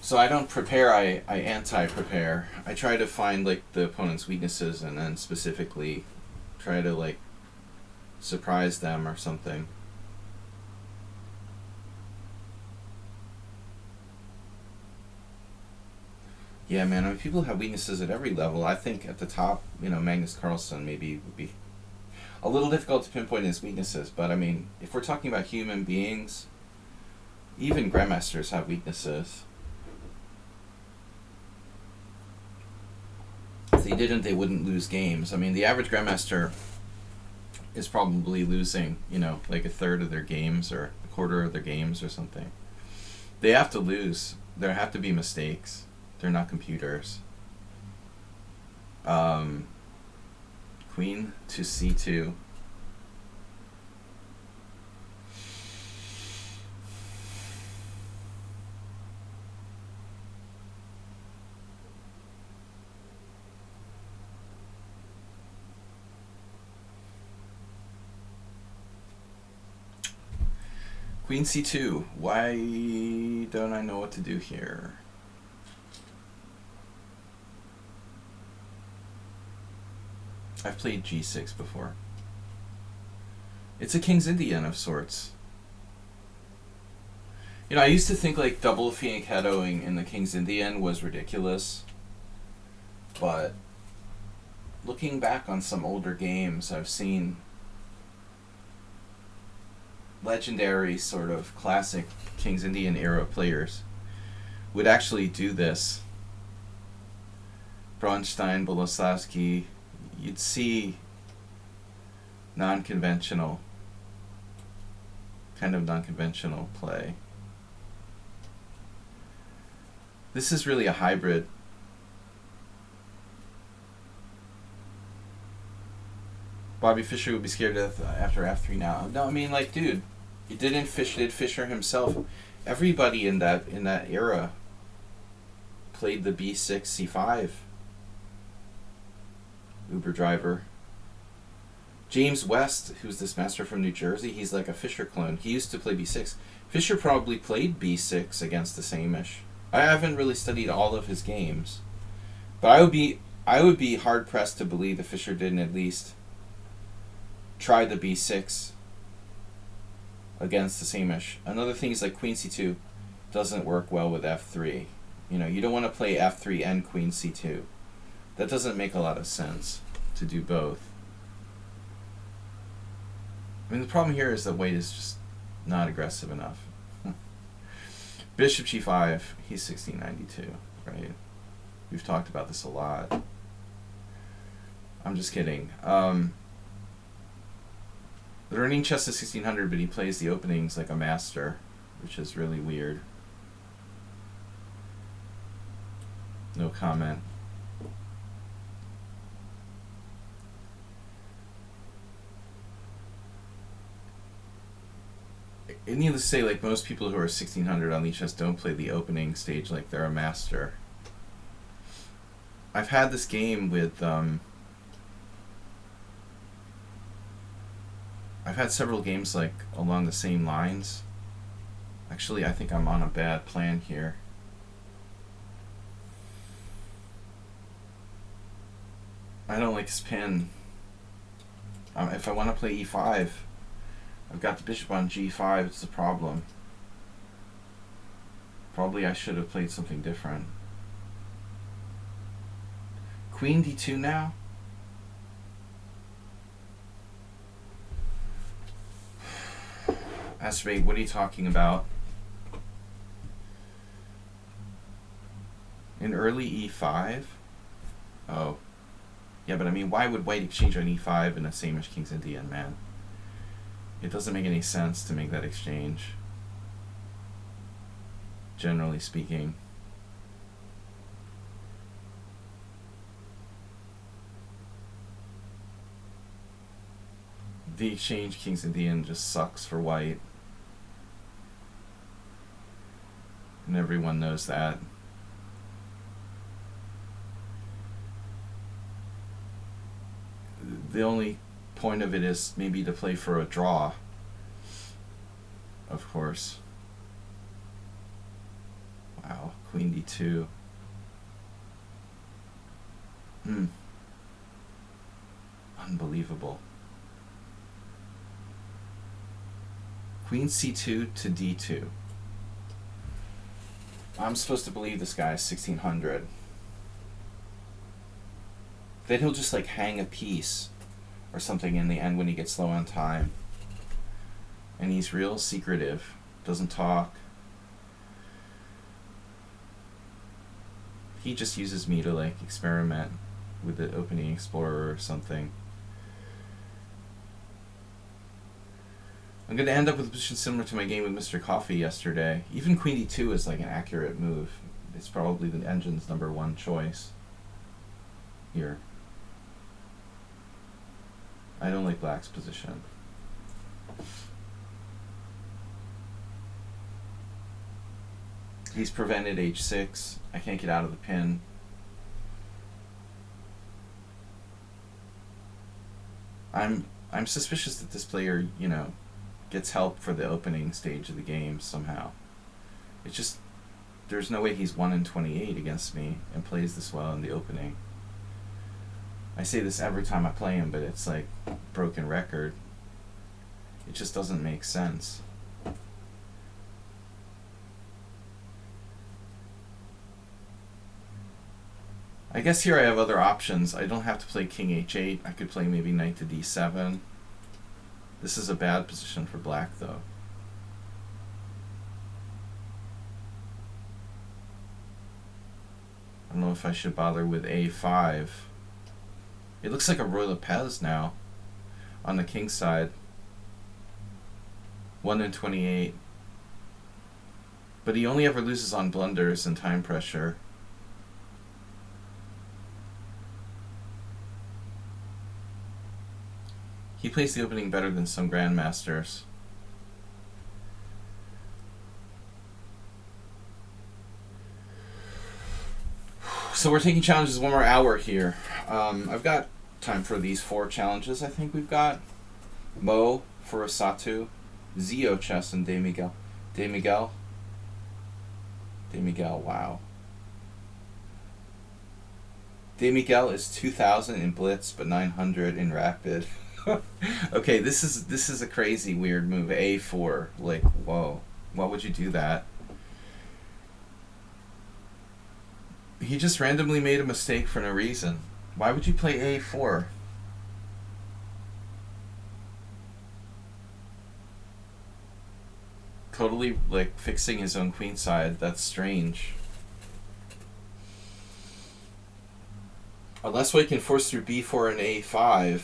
So I don't prepare, I anti-prepare. I try to find like the opponent's weaknesses and then specifically try to like surprise them or something. Yeah, man, I mean, people have weaknesses at every level. I think at the top, you know, Magnus Carlsen maybe would be a little difficult to pinpoint his weaknesses, but I mean, if we're talking about human beings, even grandmasters have weaknesses. If they didn't, they wouldn't lose games. I mean, the average grandmaster is probably losing, you know, like a third of their games or a quarter of their games or something. They have to lose. There have to be mistakes. They're not computers. Queen to c2. Queen c2. Why don't I know what to do here? I've played g6 before. It's a King's Indian of sorts. You know, I used to think like double fianchettoing in the King's Indian was ridiculous. But looking back on some older games, I've seen legendary sort of classic King's Indian era players would actually do this. Bronstein, Boleslavsky, you'd see non-conventional play. This is really a hybrid. Bobby Fischer would be scared to death after f3 now. No, I mean, like, dude, did Fischer himself. Everybody in that era played the b6, c5. Uber driver. James West, who's this master from New Jersey, he's like a Fischer clone. He used to play b6. Fischer probably played b6 against the Samish. I haven't really studied all of his games, but I would be hard pressed to believe that Fischer didn't at least try the b6 against the Samish. Another thing is like Queen c2 doesn't work well with f3. You know, you don't want to play f3 and Queen c2. That doesn't make a lot of sense to do both. I mean, the problem here is that White is just not aggressive enough. Bishop g5, he's 1692, right? We've talked about this a lot. I'm just kidding. The running chess is 1600, but he plays the openings like a master, which is really weird. No comment. And needless to say, like, most people who are 1600 on Lichess don't play the opening stage like they're a master. I've had this game with, I've had several games like along the same lines. Actually, I think I'm on a bad plan here. I don't like spin. If I want to play e5, I've got the bishop on g5, it's a problem. Probably I should have played something different. Queen d2 now? Astrobate, what are you talking about? In early e5? Oh. Yeah, but I mean, why would White exchange on e5 in a Samish King's Indian, man? It doesn't make any sense to make that exchange, generally speaking. The exchange King's Indian just sucks for White. And everyone knows that. The only point of it is maybe to play for a draw, of course. Wow, Queen d2. Unbelievable. Queen c2 to d2. I'm supposed to believe this guy is 1600. Then he'll just like hang a piece or something in the end when he gets low on time. And he's real secretive, doesn't talk. He just uses me to like experiment with the opening explorer or something. I'm going to end up with a position similar to my game with Mr. Coffee yesterday. Even Queen d2 is like an accurate move. It's probably the engine's #1 choice here. I don't like Black's position. He's prevented h6. I can't get out of the pin. I'm suspicious that this player, you know, gets help for the opening stage of the game somehow. It's just, there's no way he's 1-28 against me and plays this well in the opening. I say this every time I play him, but it's like broken record. It just doesn't make sense. I guess here I have other options. I don't have to play king h8. I could play maybe knight to d7. This is a bad position for black, though. I don't know if I should bother with a5. It looks like a Roy Lopez now on the king side. 1-28. But he only ever loses on blunders and time pressure. He plays the opening better than some grandmasters. So we're taking challenges 1 more hour here. I've got time for these 4 challenges. I think we've got Mo for Asatu, Zio Chess, and De Miguel. De Miguel, wow. De Miguel is 2,000 in Blitz, but 900 in Rapid. Okay, this is a crazy weird move. A4, like, whoa, why would you do that? He just randomly made a mistake for no reason. Why would you play A4? Totally like fixing his own queenside. That's strange. Unless we can force through B4 and A5.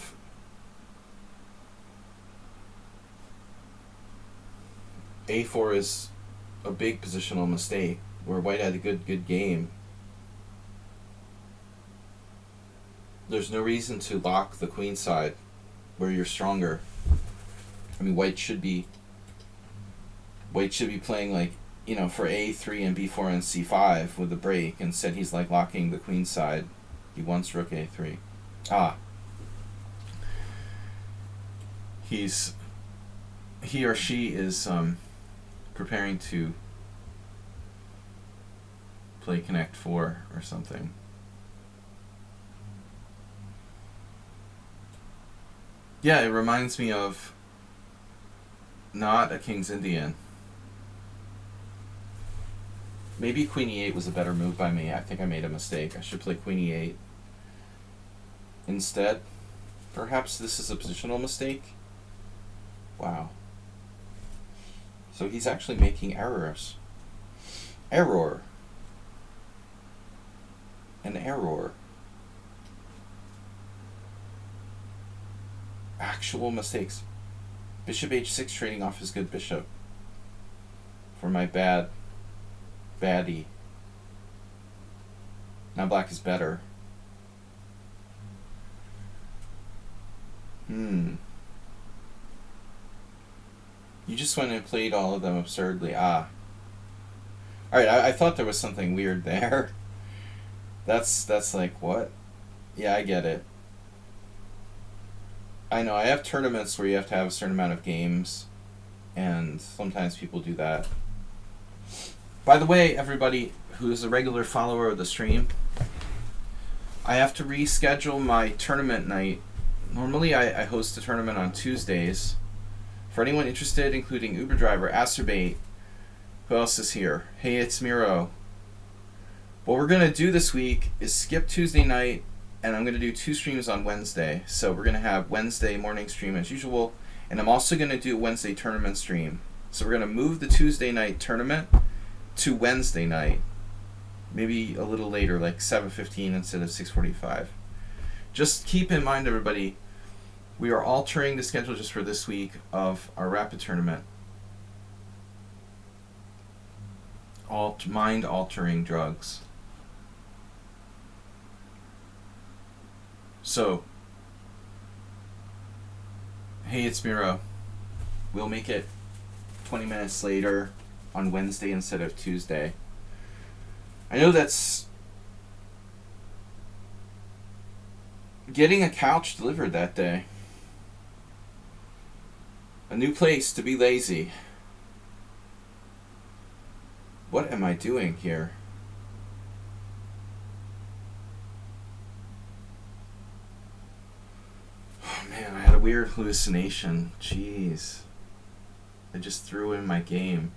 A4 is a big positional mistake where white had a good game. There's no reason to lock the queen side where you're stronger. I mean, white should be playing like, you know, for A3 and B4 and C5 with a break. Instead he's like locking the queen side. He wants rook A3. He or she is preparing to play Connect 4 or something. Yeah, it reminds me of not a King's Indian. Maybe Queen E8 was a better move by me. I think I made a mistake. I should play Queen E8 instead. Perhaps this is a positional mistake. Wow. So he's actually making errors. Error. An error. Actual mistakes. Bishop h6 trading off his good bishop for my baddie. Now black is better. You just went and played all of them absurdly. Alright, I thought there was something weird there. That's like, what? Yeah, I get it. I know, I have tournaments where you have to have a certain amount of games, and sometimes people do that. By the way, everybody who is a regular follower of the stream, I have to reschedule my tournament night. Normally I host a tournament on Tuesdays. For anyone interested, including Uber driver, Acerbate, who else is here? Hey, it's Miro. What we're going to do this week is skip Tuesday night, and I'm going to do 2 streams on Wednesday. So we're going to have Wednesday morning stream as usual, and I'm also going to do a Wednesday tournament stream. So we're going to move the Tuesday night tournament to Wednesday night, maybe a little later, like 7:15 instead of 6:45. Just keep in mind, everybody, we are altering the schedule just for this week of our rapid tournament. Mind-altering drugs. So, hey, it's Miro. We'll make it 20 minutes later on Wednesday instead of Tuesday. I know that's getting a couch delivered that day. A new place to be lazy. What am I doing here? Oh man, I had a weird hallucination. Jeez. I just threw in my game.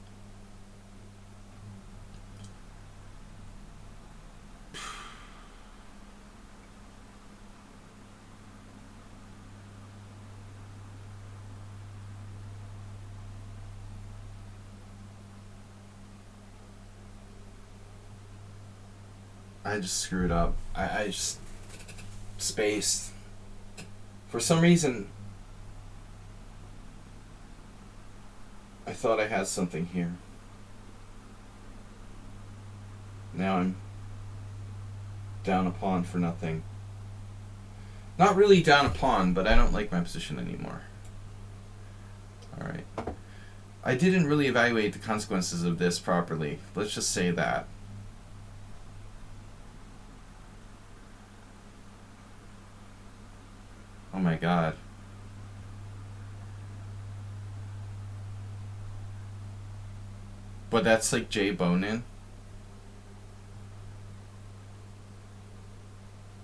I just screwed up. I just spaced. For some reason, I thought I had something here. Now I'm down a pawn for nothing. Not really down a pawn, but I don't like my position anymore. Alright. I didn't really evaluate the consequences of this properly. Let's just say that. Oh my god. But that's like Jay Bonin.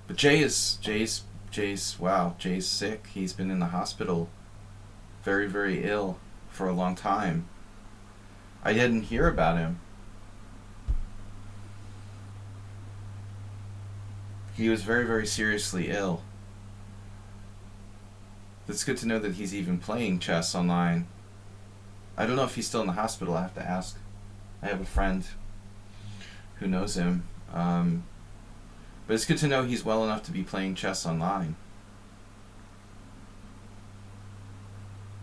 But Jay's wow, Jay's sick. He's been in the hospital very, very ill for a long time. I didn't hear about him. He was very, very seriously ill. It's good to know that he's even playing chess online. I don't know if he's still in the hospital. I have to ask. I have a friend who knows him. But it's good to know he's well enough to be playing chess online.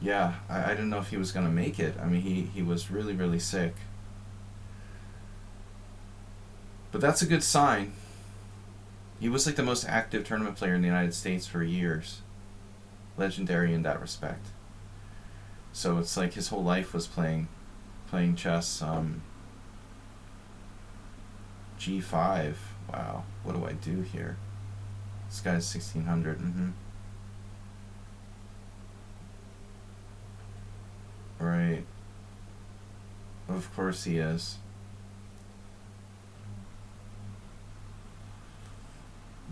Yeah, I didn't know if he was going to make it. I mean, he was really, really sick. But that's a good sign. He was like the most active tournament player in the United States for years. Legendary in that respect. So it's like his whole life was playing chess. G5. Wow. What do I do here? This guy's 1600. Right. Of course he is.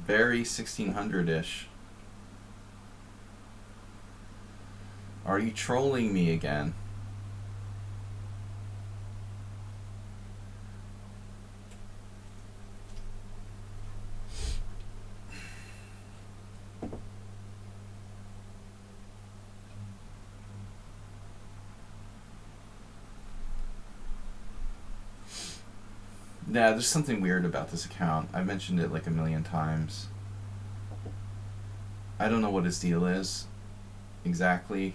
Very 1600-ish. Are you trolling me again? Yeah, there's something weird about this account. I've mentioned it like a million times. I don't know what his deal is exactly.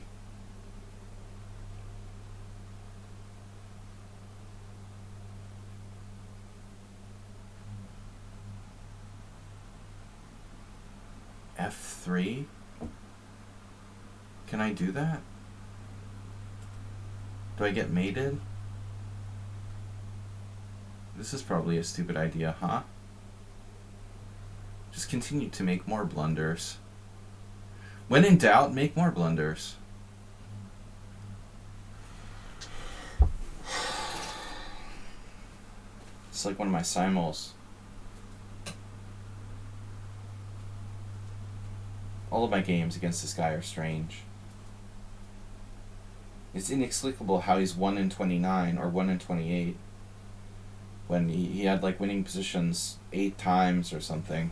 F3? Can I do that? Do I get mated? This is probably a stupid idea, huh? Just continue to make more blunders. When in doubt, make more blunders. It's like one of my simuls. All of my games against this guy are strange. It's inexplicable how he's 1 in 29 or 1 in 28 when he had like winning positions 8 times or something.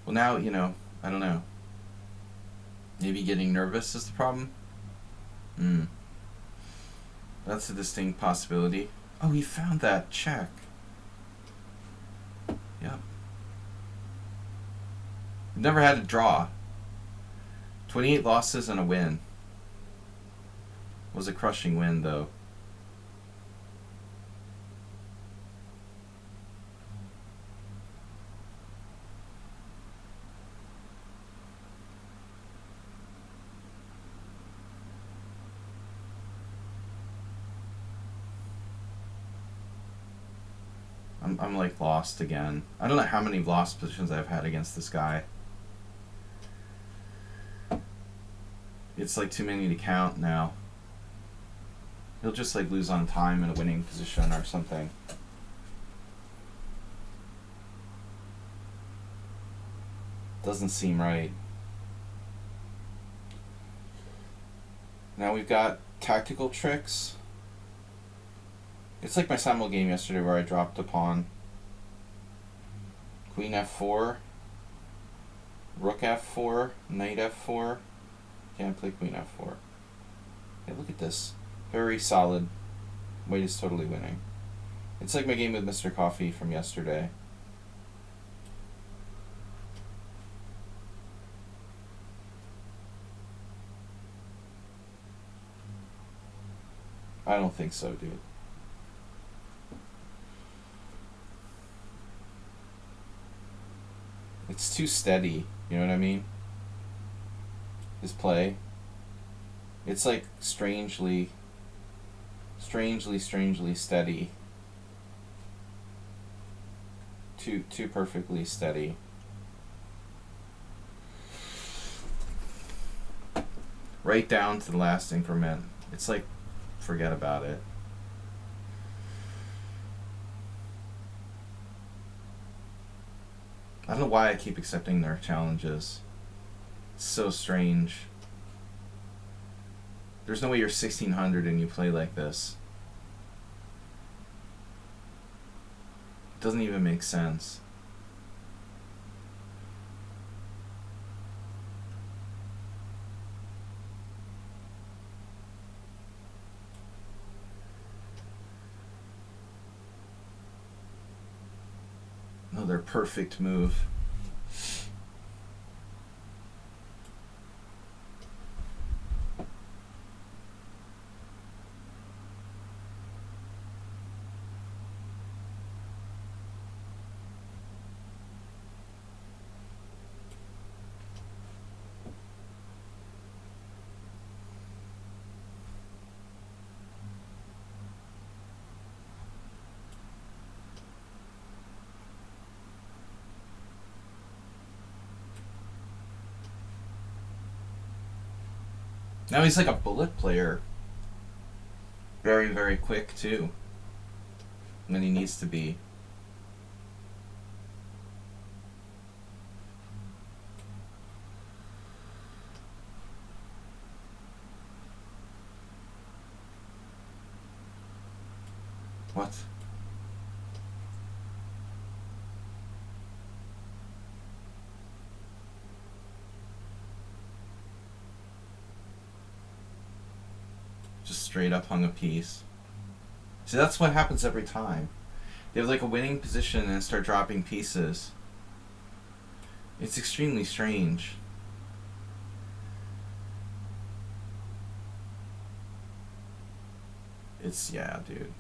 Well, now, you know, I don't know. Maybe getting nervous is the problem? That's a distinct possibility. Oh, he found that check. Yep. Never had a draw. 28 losses and a win. Was a crushing win, though. I'm like lost again. I don't know how many lost positions I've had against this guy. It's like too many to count now. He'll just like lose on time in a winning position or something. Doesn't seem right. Now we've got tactical tricks. It's like my Samuel game yesterday where I dropped a pawn. Queen f4. Rook f4. Knight f4. Can't play queen f4. Yeah, look at this. Very solid. White is totally winning. It's like my game with Mr. Coffee from yesterday. I don't think so, dude. It's too steady, you know what I mean? His play. It's like strangely steady. Too perfectly steady. Right down to the last increment. It's like, forget about it. I don't know why I keep accepting their challenges. It's so strange. There's no way you're 1600 and you play like this. It doesn't even make sense. Another perfect move. Now he's like a bullet player. Very, very quick, too. When he needs to be. What? Just straight up hung a piece. See, that's what happens every time. They have like a winning position and start dropping pieces. It's extremely strange. It's, yeah, dude.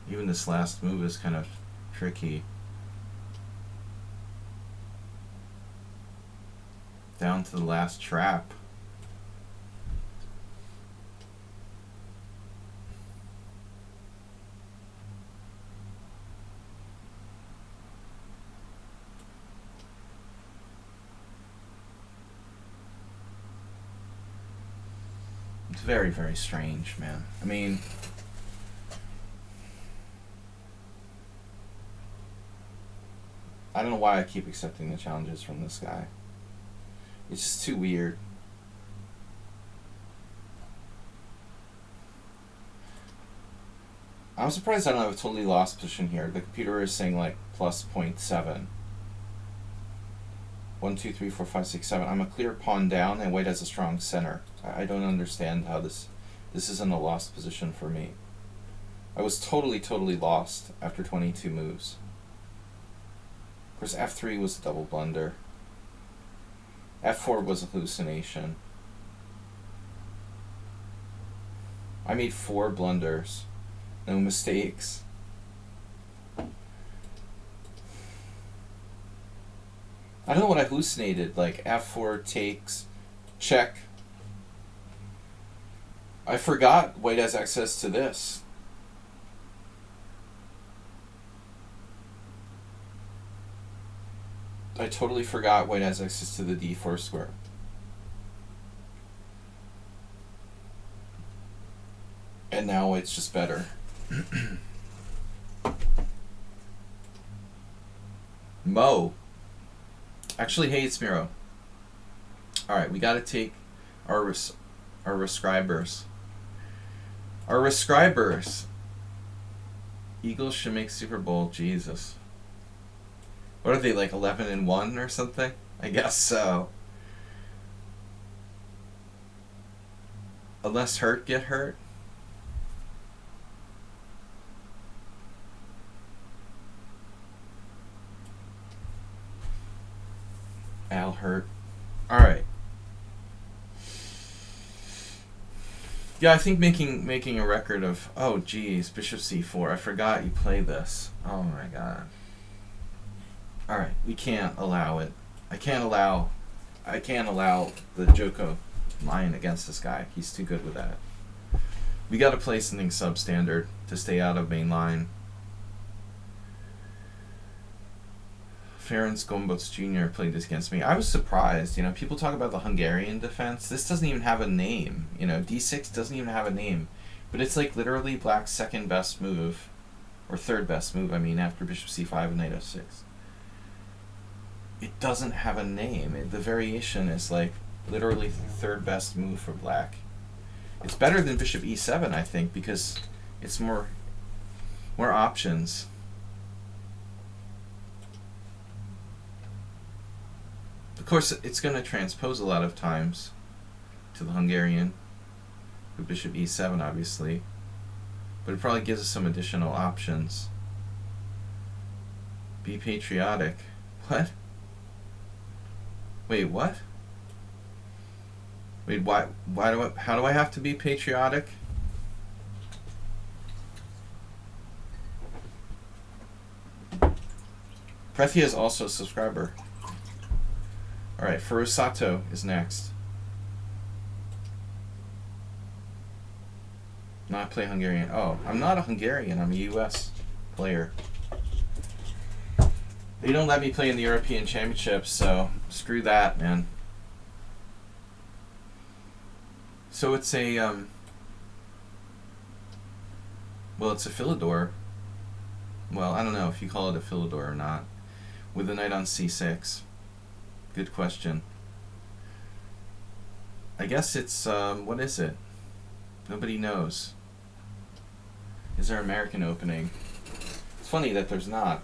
Even this last move is kind of tricky. Down to the last trap. It's very, very strange, man. I mean, I don't know why I keep accepting the challenges from this guy. It's just too weird. I'm surprised I don't have a totally lost position here. The computer is saying like plus 0.7. 1, 2, 3, 4, 5, 6, 7. I'm a clear pawn down and white has a strong center. I don't understand how this isn't a lost position for me. I was totally lost after 22 moves. Of course, f3 was a double blunder. f4 was a hallucination. I made 4 blunders. No mistakes. I don't know what I hallucinated. Like f4 takes, check. I forgot white has access to this. I totally forgot white has access to the d4 square. And now it's just better. Mo. Actually, hey, it's Miro. Alright, we gotta take our rescribers. Our rescribers. Eagles should make Super Bowl. Jesus. What are they, like 11-1 or something? I guess so. Unless Hurt get hurt. Al Hurt. Alright. Yeah, I think making a record of... Oh, geez. Bishop c4. I forgot you play this. Oh, my God. Alright. We can't allow it. I can't allow the Joko line against this guy. He's too good with that. We gotta play something substandard to stay out of main line. Ferenc Gombots Jr. played this against me. I was surprised. You know, people talk about the Hungarian defense. This doesn't even have a name. You know, d6 doesn't even have a name. But it's like literally black's second best move. Or third best move, I mean, after bishop c5 and knight f6. It doesn't have a name. The variation is like literally third best move for black. It's better than bishop e7, I think, because it's more options. Of course, it's going to transpose a lot of times to the Hungarian with bishop e7, obviously. But it probably gives us some additional options. Be patriotic. What? Wait, what? Wait, how do I have to be patriotic? Prethia is also a subscriber. Alright, Furusato is next. Not play Hungarian. Oh, I'm not a Hungarian. I'm a US player. They don't let me play in the European Championships, so screw that, man. So it's a, well, it's a Philidor. Well, I don't know if you call it a Philidor or not. With the knight on c6. Good question. I guess it's, what is it? Nobody knows. Is there an American opening? It's funny that there's not.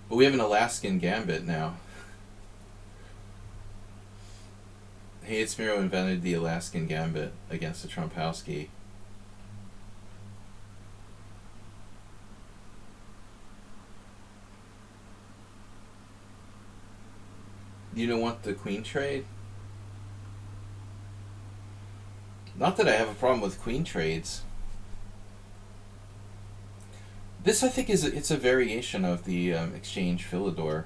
But we have an Alaskan Gambit now. Hey, it's Miro invented the Alaskan Gambit against the Trumpowski. You don't want the queen trade? Not that I have a problem with queen trades. This, I think, it's a variation of the exchange Philidor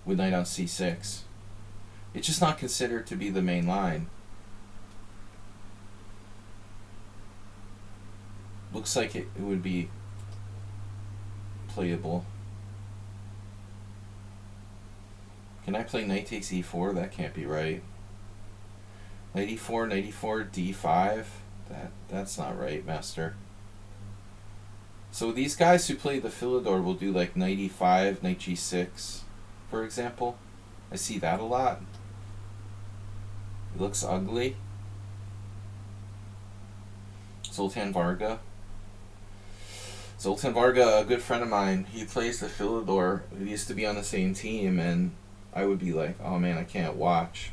with knight on c6. It's just not considered to be the main line. Looks like it would be playable. Can I play knight takes e4? That can't be right. Knight e4, knight e4, d5? That's not right, master. So these guys who play the Philidor will do like knight e5, knight g6, for example. I see that a lot. It looks ugly. Zoltan Varga. Zoltan Varga, a good friend of mine, he plays the Philidor. We used to be on the same team, and I would be like, oh man, I can't watch.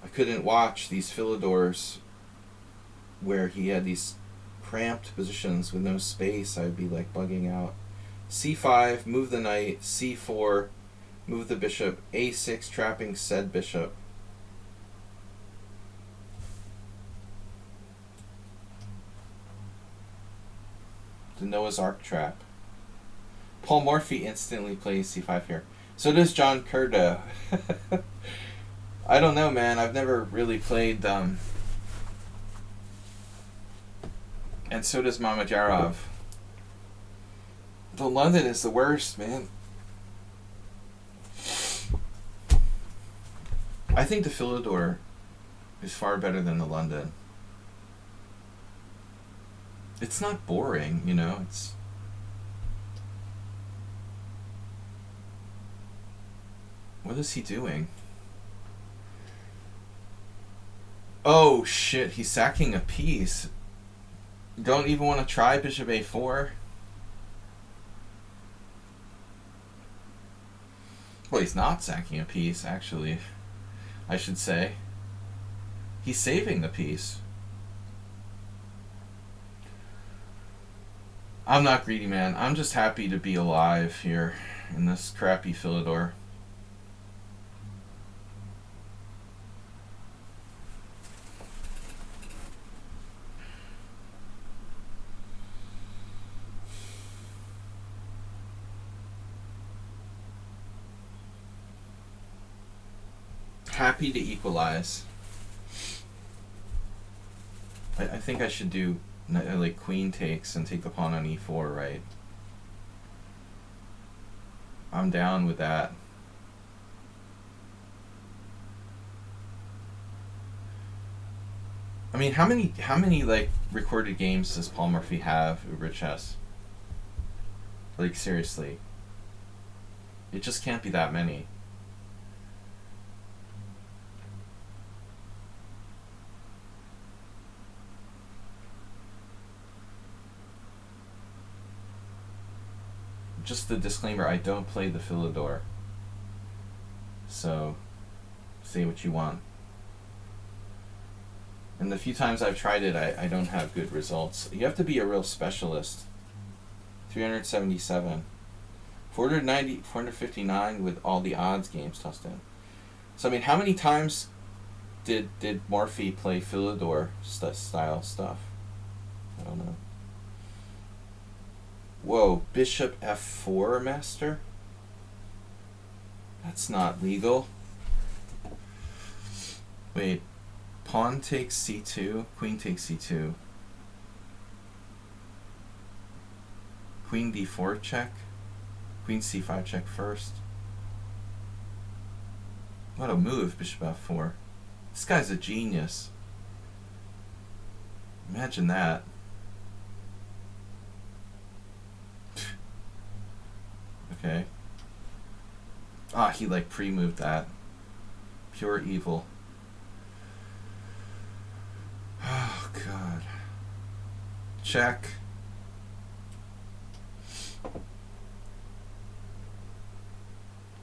I couldn't watch these Philidors where he had these cramped positions with no space. I'd be like bugging out. c5, move the knight. c4, move the bishop. a6, trapping said bishop. The Noah's Ark trap. Paul Morphy instantly plays c5 here. So does John Curdo. I don't know, man. I've never really played. And so does Mamadjarov. The London is the worst, man. I think the Philidor is far better than the London. It's not boring, you know. It's what is he doing? Oh shit, he's sacking a piece. Don't even want to try bishop a4. Well, he's not sacking a piece, actually. I should say. He's saving the piece. I'm not greedy, man. I'm just happy to be alive here in this crappy Philidor. Happy to equalize. I think I should do like queen takes and take the pawn on e4, right? I'm down with that. I mean, how many like recorded games does Paul Murphy have at Lichess? Like seriously. It just can't be that many. Just the disclaimer, I don't play the Philidor. So, say what you want. And the few times I've tried it, I don't have good results. You have to be a real specialist. 377. 490, 459 with all the odds games tossed in. So, I mean, how many times did Morphy play Philidor style stuff? I don't know. Whoa, bishop f4, master? That's not legal. Wait, pawn takes c2, queen takes c2. Queen d4 check. Queen c5 check first. What a move, bishop f4. This guy's a genius. Imagine that. Okay. Ah, he like pre-moved that. Pure evil. Oh, God. Check.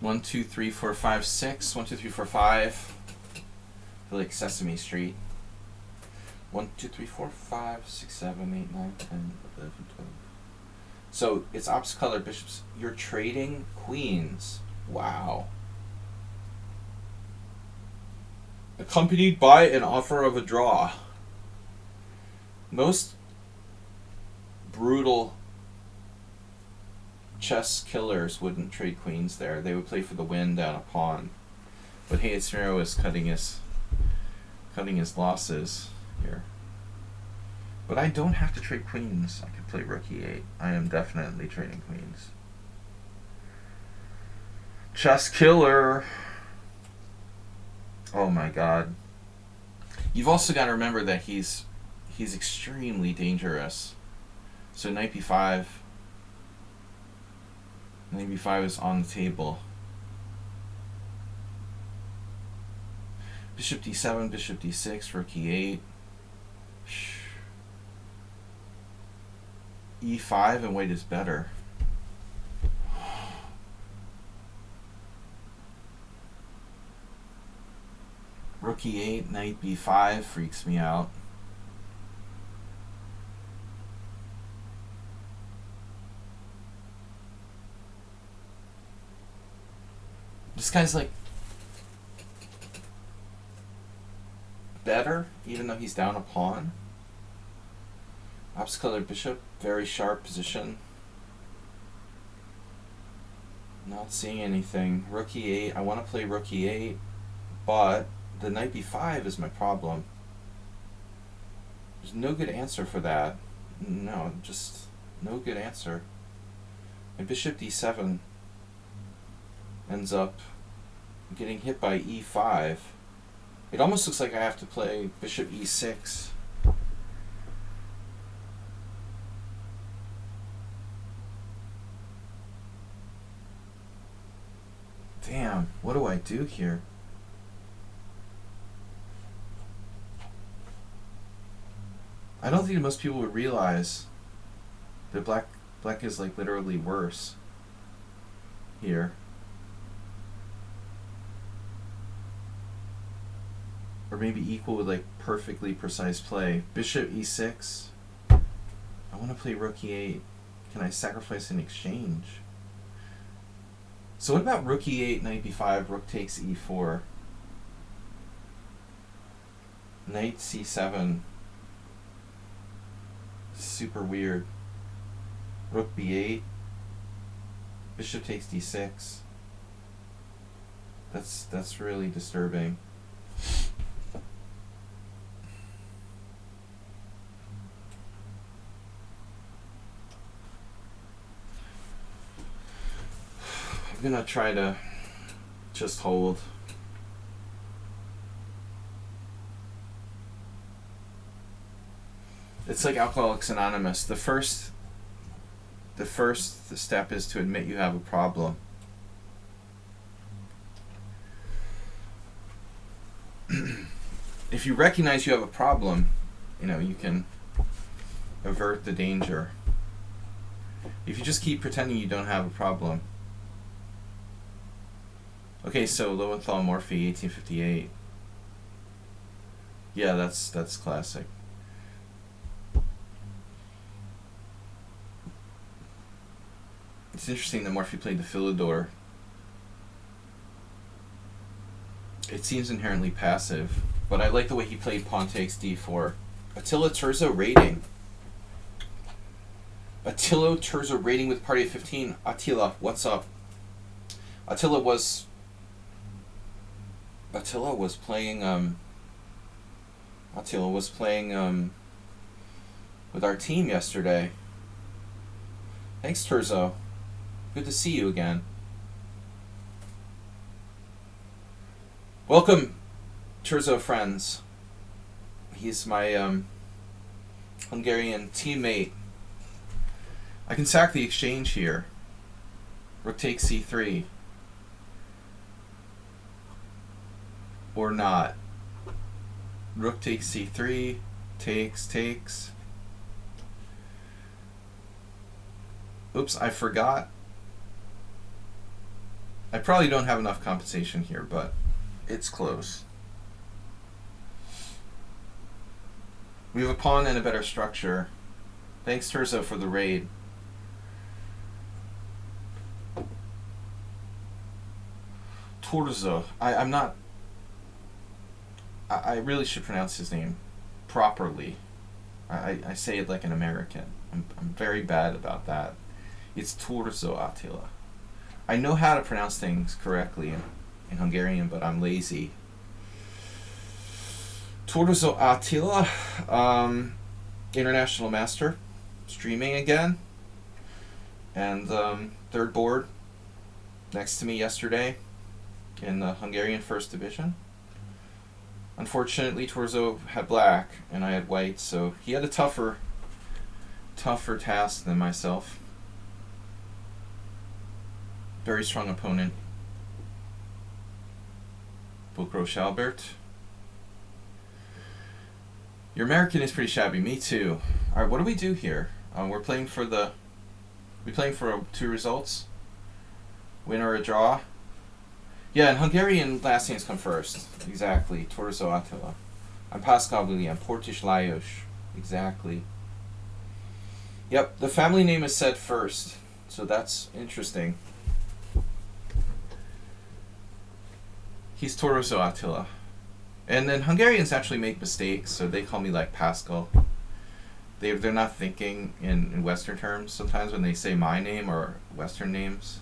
One, two, three, four, five, six. 1, 2, 3, 4, 5. I feel like Sesame Street. 1, 2, 3, 4, 5, 6, 7, 8, 9, 10, 11, 12. So it's opposite color bishops. You're trading queens. Wow. Accompanied by an offer of a draw. Most brutal chess killers wouldn't trade queens there. They would play for the win down a pawn. But hey, Smiro is cutting his losses here. But I don't have to trade queens. I could play rook e8. I am definitely trading queens. Chess killer. Oh my god. You've also got to remember that he's extremely dangerous. So knight b5. Knight b5 is on the table. Bishop d7, bishop d6, rook e8. E5 and white is better. Rook e8, knight b5 freaks me out. This guy's like better, even though he's down a pawn. Opposite color bishop, very sharp position. Not seeing anything. Rook e8. I want to play rook e8, but the knight b5 is my problem. There's no good answer for that. No, just no good answer. And bishop d7 ends up getting hit by e5. It almost looks like I have to play bishop e6. Damn, what do I do here? I don't think most people would realize that black is like literally worse here. Or maybe equal with like perfectly precise play. Bishop e6. I want to play rook e8. Can I sacrifice in exchange? So what about rook e8, knight b5, rook takes e4, knight c7? Super weird. Rook b8, bishop takes d6. That's really disturbing. I'm gonna try to just hold. It's like Alcoholics Anonymous. The first step is to admit you have a problem. If you recognize you have a problem, you can avert the danger. If you just keep pretending you don't have a problem. Okay, so Lowenthal Morphy, 1858. Yeah, that's classic. It's interesting that Morphy played the Philidor. It seems inherently passive, but I like the way he played pawn takes d4. Attila Turzo rating. Attila Turzo rating with party of 15. Attila, what's up? Attila was playing with our team yesterday. Thanks, Turzo. Good to see you again. Welcome, Turzo friends. He's my Hungarian teammate. I can sack the exchange here. Rook takes c3. Or not. Rook takes c3, takes. Oops, I forgot. I probably don't have enough compensation here, but it's close. We have a pawn and a better structure. Thanks, Turzo, for the raid. Turzo. I really should pronounce his name properly. I say it like an American. I'm very bad about that. It's Turzo Attila. I know how to pronounce things correctly in Hungarian, but I'm lazy. Turzo Attila, international master, streaming again, and third board next to me yesterday in the Hungarian First Division. Unfortunately, Turzo had black and I had white, so he had a tougher task than myself. Very strong opponent. Bukro Albert. Your American is pretty shabby. Me too. All right, what do we do here? We're playing for two results. Win or a draw. Yeah, and Hungarian last names come first. Exactly. Turzo Attila. I'm Paschall William. Portish Lajos. Exactly. Yep, the family name is said first, so that's interesting. He's Turzo Attila. And then Hungarians actually make mistakes, so they call me like Paschall. they're not thinking in Western terms sometimes when they say my name or Western names.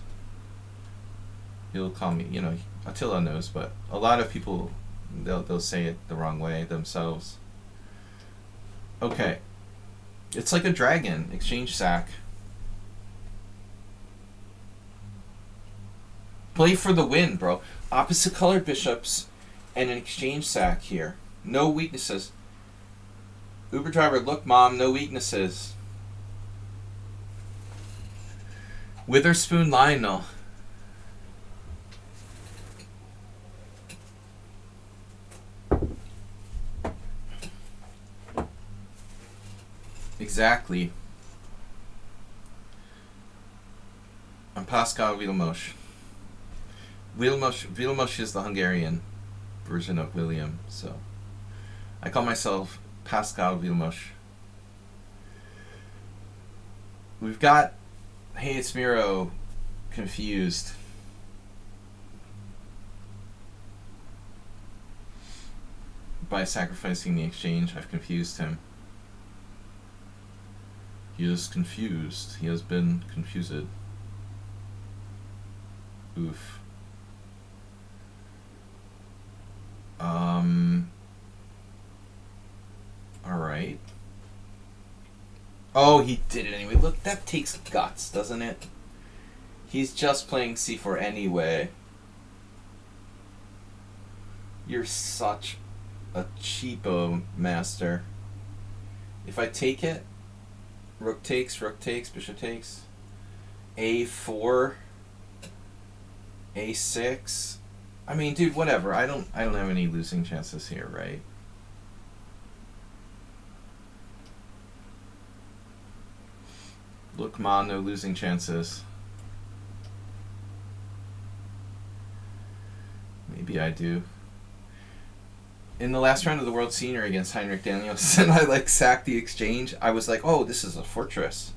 He'll call me, you know, Attila knows, but a lot of people, they'll say it the wrong way themselves. Okay. It's like a dragon. Exchange sack. Play for the win, bro. Opposite colored bishops and an exchange sack here. No weaknesses. Uber driver, look, mom, no weaknesses. Witherspoon Lionel. Exactly. I'm Paschall Vilmos. Vilmos is the Hungarian version of William, so I call myself Paschall Vilmos. We've got Hey It's Miro confused. By sacrificing the exchange, I've confused him. He is confused. He has been confused. Oof. Alright. Oh, he did it anyway. Look, that takes guts, doesn't it? He's just playing c4 anyway. You're such a cheapo, master. If I take it, rook takes, bishop takes, a4, a6. I mean, dude, whatever. I don't have any losing chances here, right? Look, ma, no losing chances. Maybe I do. In the last round of the World Senior against Heinrich Danielsen, I sacked the exchange. I was like, oh, this is a fortress.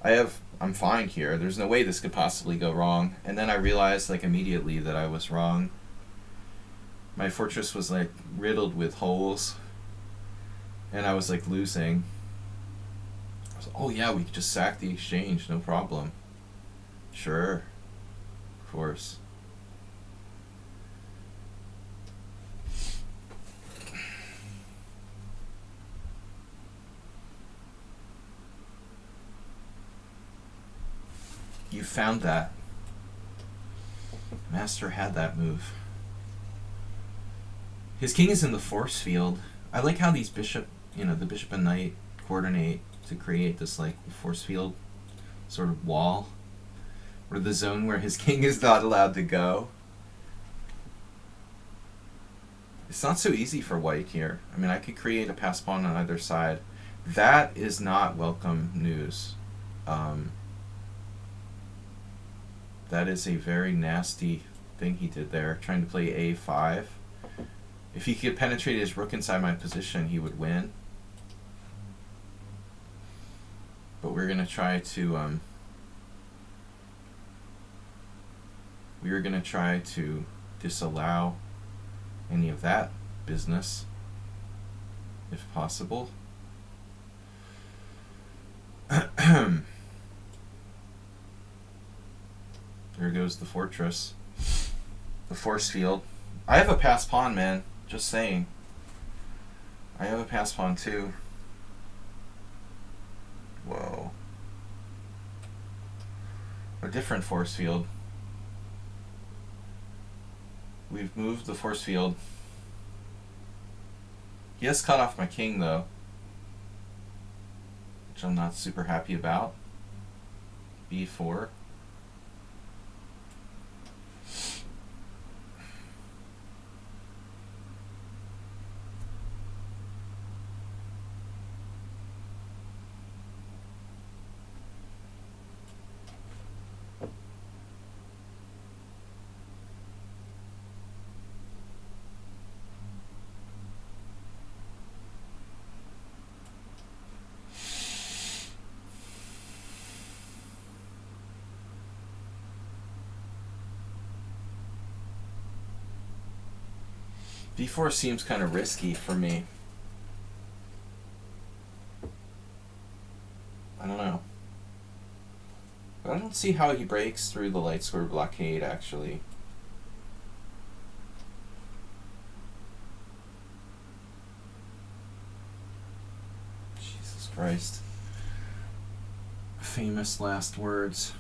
I'm fine here. There's no way this could possibly go wrong. And then I realized immediately that I was wrong. My fortress was riddled with holes. And I was losing. I was like, oh yeah, we could just sack the exchange, no problem. Sure. Of course. You found that. Master had that move. His king is in the force field. I like how these bishop, the bishop and knight coordinate to create this force field sort of wall, or the zone where his king is not allowed to go. It's not so easy for white here. I mean, I could create a pass pawn on either side. That is not welcome news. That is a very nasty thing he did there, trying to play a5. If he could penetrate his rook inside my position, he would win. But we're going to try to disallow any of that business, if possible. There goes the fortress. The force field. I have a pass pawn, man. Just saying. I have a pass pawn too. Whoa. A different force field. We've moved the force field. He has cut off my king though, which I'm not super happy about. b4. b4 seems kind of risky for me. don't see how he breaks through the light square blockade, actually. Jesus Christ. Famous last words.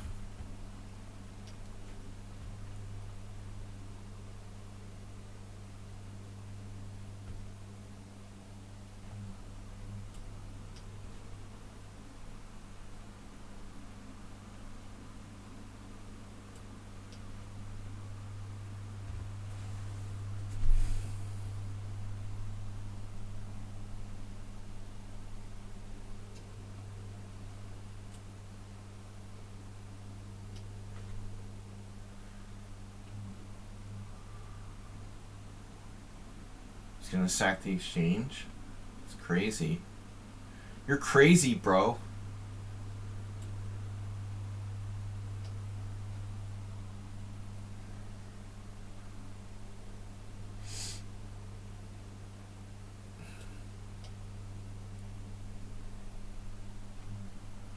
He's gonna sack the exchange. It's crazy. You're crazy, bro.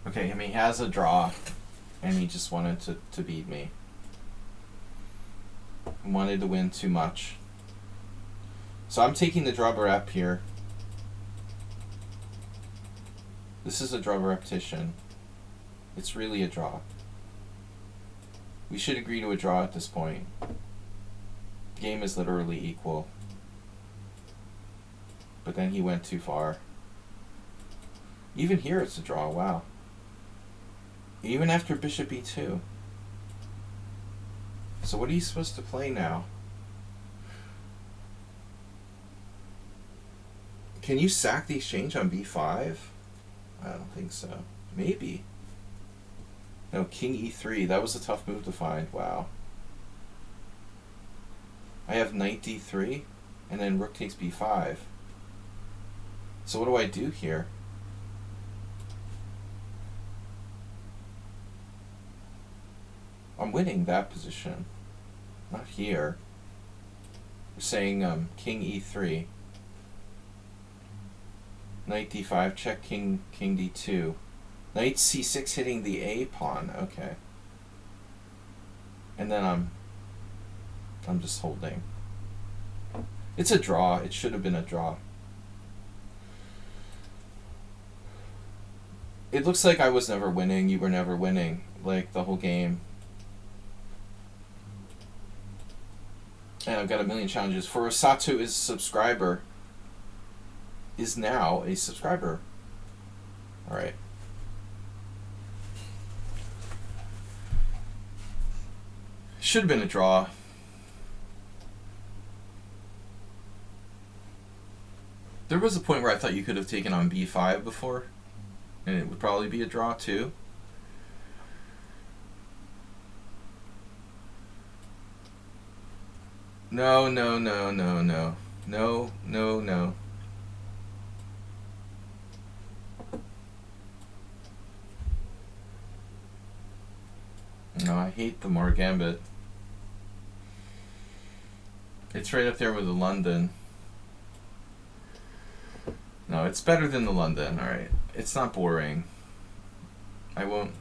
Okay, I mean, he has a draw, and he just wanted to beat me. He wanted to win too much. So I'm taking the draw rep here. This is a draw repetition. It's really a draw. We should agree to a draw at this point. Game is literally equal. But then he went too far. Even here it's a draw, wow. Even after bishop e2. So what are you supposed to play now? Can you sack the exchange on b5? I don't think so. Maybe. No, king e3. That was a tough move to find. Wow. I have knight d3, and then rook takes b5. So what do I do here? I'm winning that position. Not here. We're saying king e3. Knight d5, check king d2. Knight c6 hitting the a pawn. Okay. And then I'm just holding. It's a draw. It should have been a draw. It looks like I was never winning. You were never winning. Like the whole game. And I've got a million challenges. For Satu is a subscriber. Is now a subscriber. Alright. Should have been a draw. There was a point where I thought you could have taken on b5 before, and it would probably be a draw too. No, no, no, no, no. No, no, no. No, I hate the Moore Gambit. It's right up there with the London. No, it's better than the London, alright. It's not boring. I won't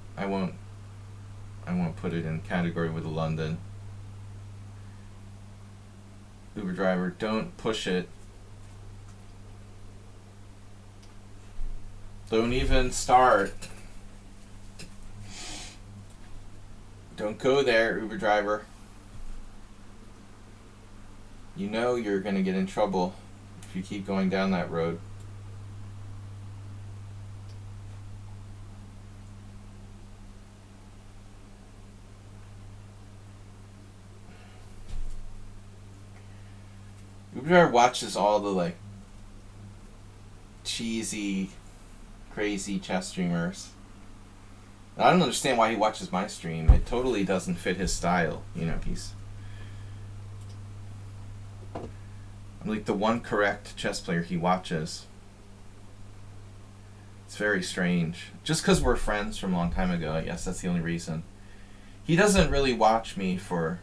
put it in category with the London. Uber driver, don't push it. Don't even start. Don't go there, Uber driver. You know you're gonna get in trouble if you keep going down that road. Uber driver watches all the like cheesy, crazy chess streamers. I don't understand why he watches my stream. It totally doesn't fit his style. You know, I'm like the one correct chess player he watches. It's very strange. Just because we're friends from a long time ago, I guess that's the only reason. He doesn't really watch me for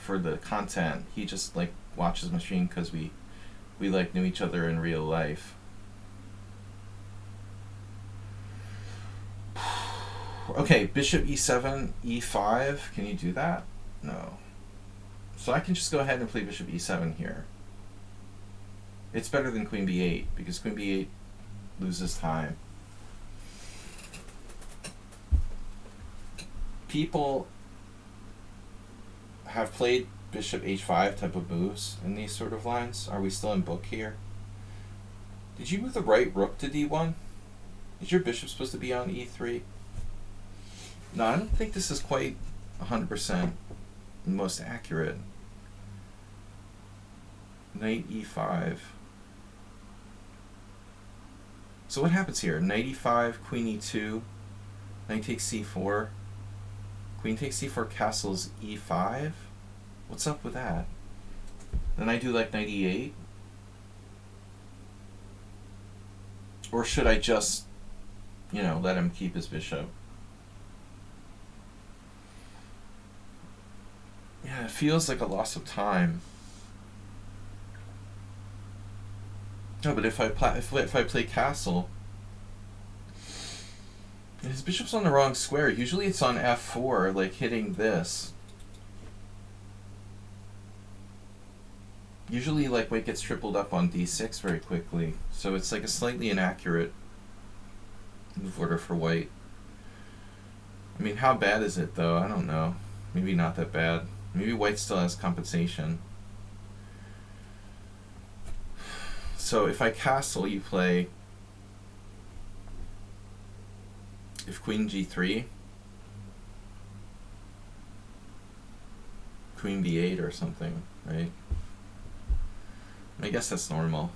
the content. He just like watches my stream because we like knew each other in real life. Okay, bishop e7, e5. Can you do that? No. So I can just go ahead and play bishop e7 here. It's better than queen b8 because queen b8 loses time. People have played bishop h5 type of moves in these sort of lines. Are we still in book here? Did you move the right rook to d1? Is your bishop supposed to be on e3? No, I don't think this is quite 100% the most accurate. Knight e5. So what happens here? Knight e5, queen e2, knight takes c4, queen takes c4, castles e5. What's up with that? Then I do like knight e8. Or should I just, you know, let him keep his bishop? Yeah, it feels like a loss of time. No, but if I play castle, his bishop's on the wrong square. Usually it's on f4, like hitting this. Usually, like, white gets tripled up on d6 very quickly, so it's like a slightly inaccurate move order for white. I mean, how bad is it though? I don't know. Maybe not that bad. Maybe white still has compensation. So if I castle, you play if queen g3, queen b8 or something, right? I guess that's normal.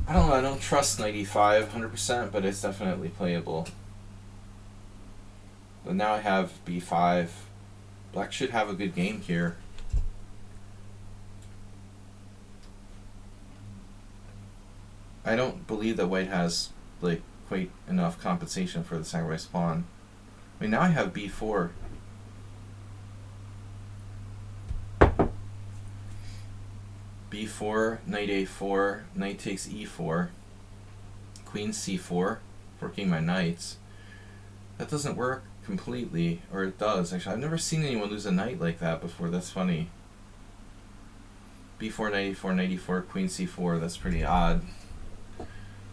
I don't know, I don't trust knight e5 100%, but it's definitely playable. But now I have b5. Black should have a good game here. I don't believe that white has like quite enough compensation for the sacrifice pawn. I mean, now I have b4. b4, knight a4, knight takes e4, queen c4, working my knights. That doesn't work completely, or it does actually. I've never seen anyone lose a knight like that before. That's funny. b4, knight e4, knight e4, queen c4. That's pretty odd.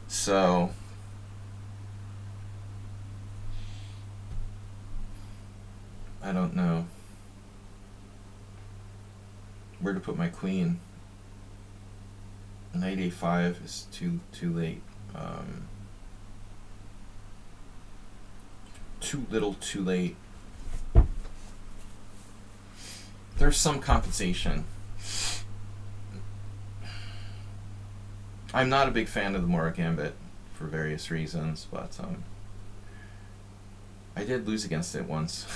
So I don't know where to put my queen. Knight a5 is too late. Too little, too late. There's some compensation. I'm not a big fan of the Mora Gambit for various reasons, but I did lose against it once.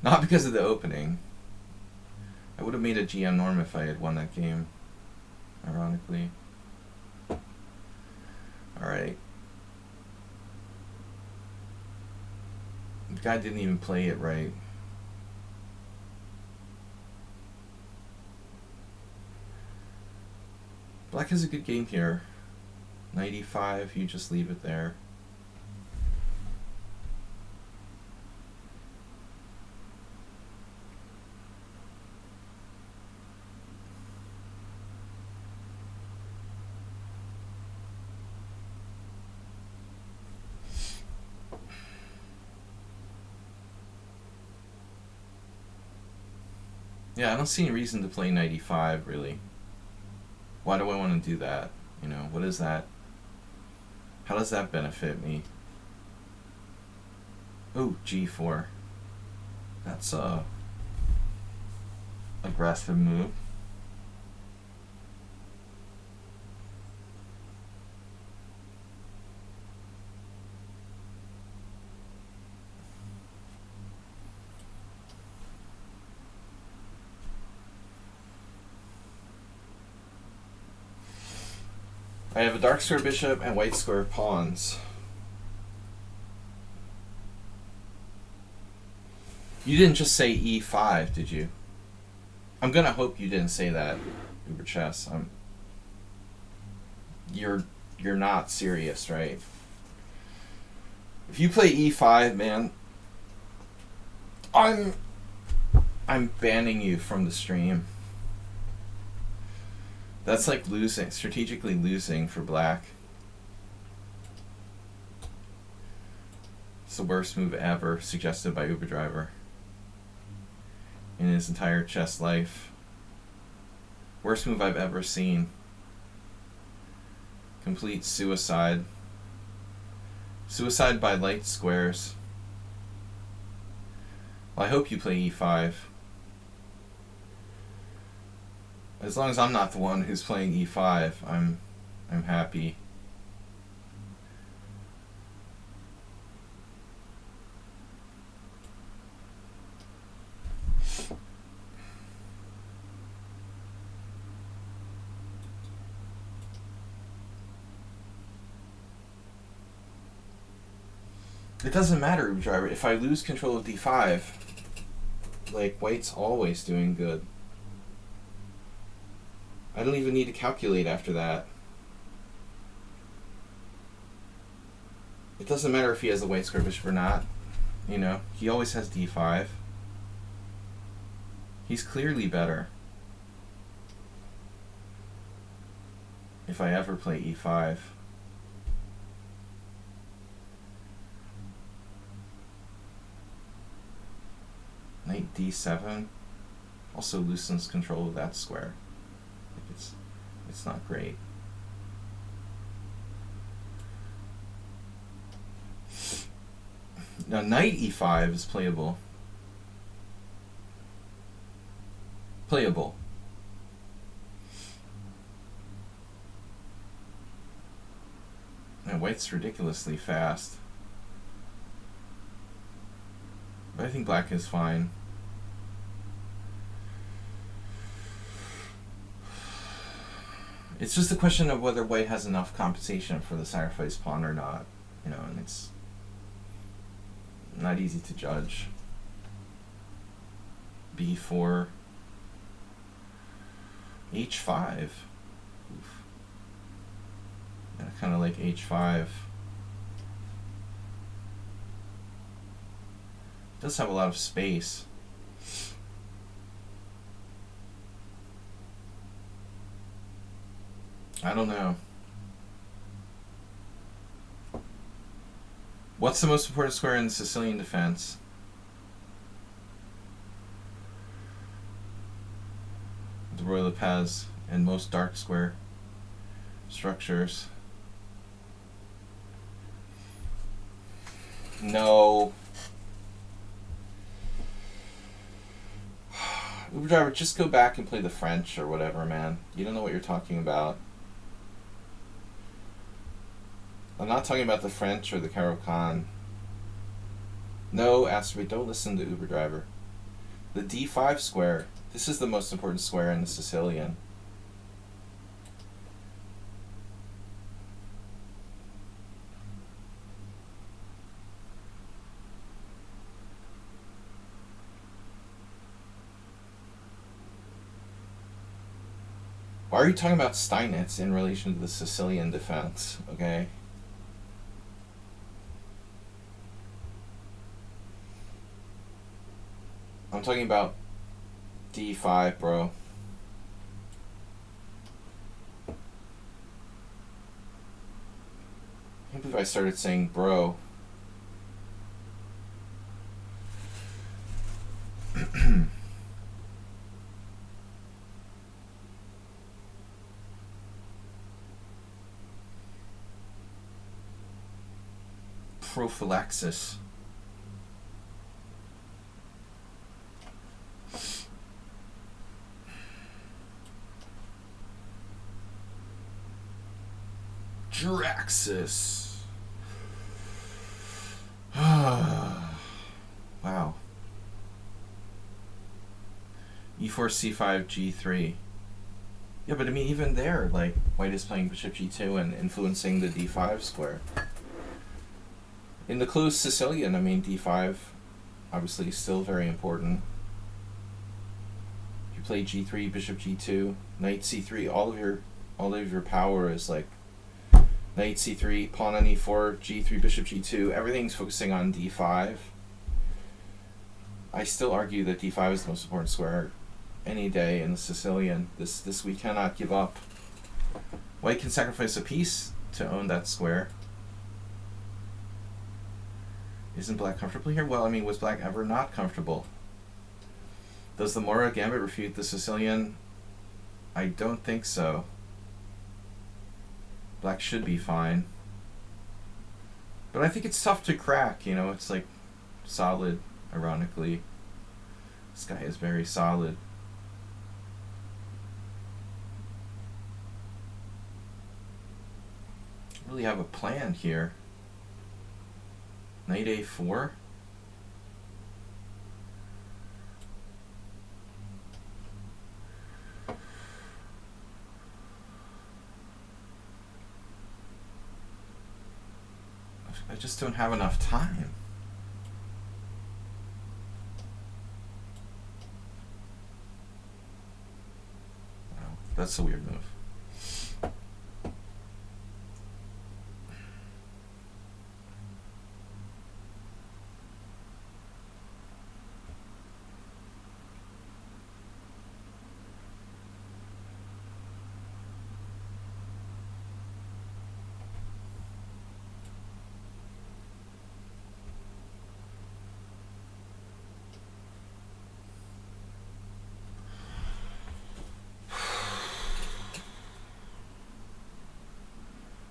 Not because of the opening. I would have made a GM norm if I had won that game, ironically. Alright. The guy didn't even play it right. Black has a good game here. Knight e5, you just leave it there. Yeah, I don't see any reason to play knight e5, really. Why do I want to do that? You know, what is that? How does that benefit me? Ooh, g4. That's a aggressive move. I have a dark square bishop and white square pawns. You didn't just say e5, did you? I'm gonna hope you didn't say that, Uber Chess. You're not serious, right? If you play e5, man, I'm banning you from the stream. That's like losing, strategically losing for black. It's the worst move ever suggested by Uber Driver in his entire chess life. Worst move I've ever seen. Complete suicide. Suicide by light squares. Well, I hope you play e5. As long as I'm not the one who's playing e5, I'm happy. It doesn't matter, Uber Driver. If I lose control of d5, like, white's always doing good. I don't even need to calculate after that. It doesn't matter if he has the white square bishop or not. You know, he always has d5. He's clearly better. If I ever play e5. Knight d7 also loosens control of that square. Like it's not great. Now knight e5 is playable. Playable. Now white's ridiculously fast. But I think black is fine. It's just a question of whether white has enough compensation for the sacrifice pawn or not. You know, and it's not easy to judge. b4. h5. Oof. I kind of like h5. Does have a lot of space. I don't know. What's the most important square in the Sicilian defense? The Roy Lopez and most dark square structures. No. Uber Driver, just go back and play the French or whatever, man. You don't know what you're talking about. I'm not talking about the French or the Caro-Kann. No, Asteroid, don't listen to Uber Driver. The d5 square. This is the most important square in the Sicilian. Why are you talking about Steinitz in relation to the Sicilian defense, okay? I'm talking about d5, bro. I can't believe I started saying bro. Prophylaxis. Draxis. Wow. e4, c5, g3. Yeah, but I mean, even there, like, white is playing bishop g2 and influencing the d5 square. In the closed Sicilian, I mean, d5 obviously is still very important. If you play g3, bishop g2, knight c3, all of your power is like Knight c3, pawn on e4, g3, bishop g2. Everything's focusing on d5. I still argue that d5 is the most important square any day in the Sicilian. This we cannot give up. White can sacrifice a piece to own that square. Isn't black comfortable here? Well, I mean, was black ever not comfortable? Does the Mora Gambit refute the Sicilian? I don't think so. Black should be fine. But I think it's tough to crack, you know, it's like solid, ironically. This guy is very solid. Really have a plan here. Knight a4. I just don't have enough time. Wow, that's a weird move.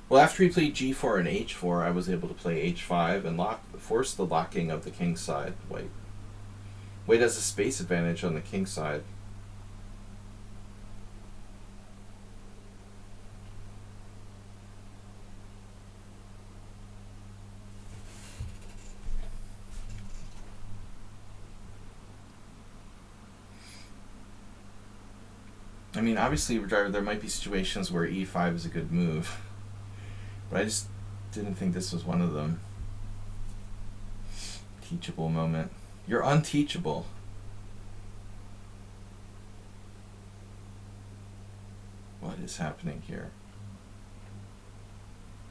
Well, after he played g4 and h4, I was able to play h5 and force the locking of the king side. White has a space advantage on the king side. I mean, obviously, there might be situations where e5 is a good move. But I just didn't think this was one of them. Teachable moment. You're unteachable. What is happening here?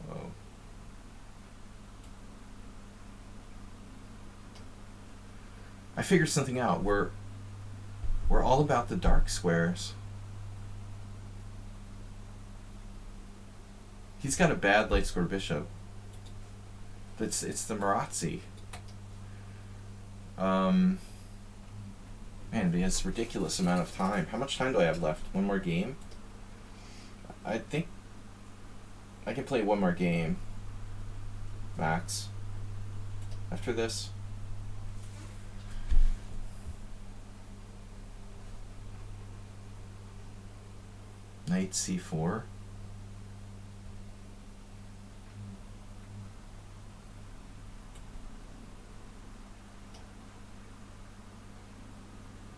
Oh. I figured something out. We're all about the dark squares. He's got a bad light square bishop. It's the Marazzi. Man, but he has a ridiculous amount of time. How much time do I have left? One more game? I think I can play one more game. Max. After this. Knight c4.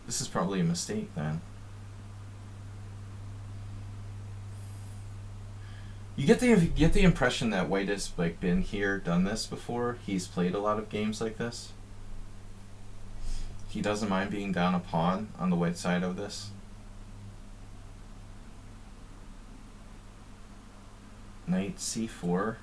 This is probably a mistake then. You get the impression that White has like been here, done this before. He's played a lot of games like this. He doesn't mind being down a pawn on the white side of this. Knight c4.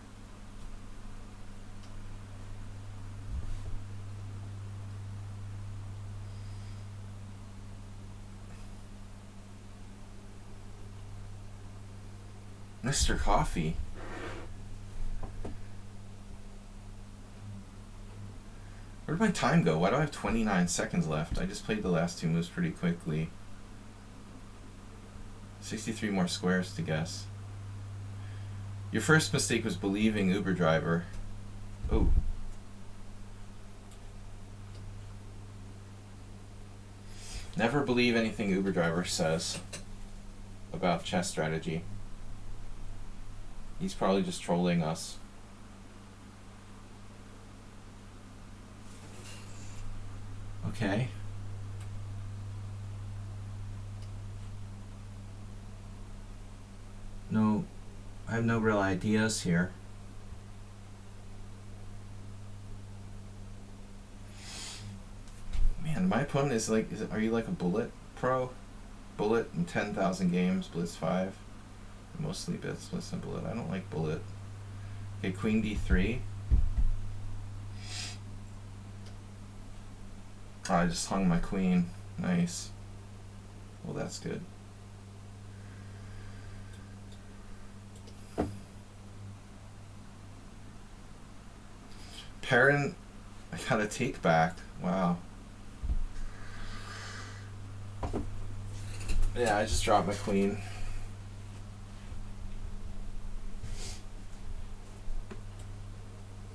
Mr. Coffee. Where did my time go? Why do I have 29 seconds left? I just played the last two moves pretty quickly. 63 more squares to guess. Your first mistake was believing Uber driver. Oh. Never believe anything Uber driver says about chess strategy. He's probably just trolling us. Okay. No, I have no real ideas here. Man, my opponent is like, are you like a bullet pro? Bullet in 10,000 games, blitz 5. Mostly blitz and bullet. I don't like bullet. Okay, queen d3. Oh, I just hung my queen. Nice. Well, that's good. Perrin, I got a take back. Wow. Yeah, I just dropped my queen.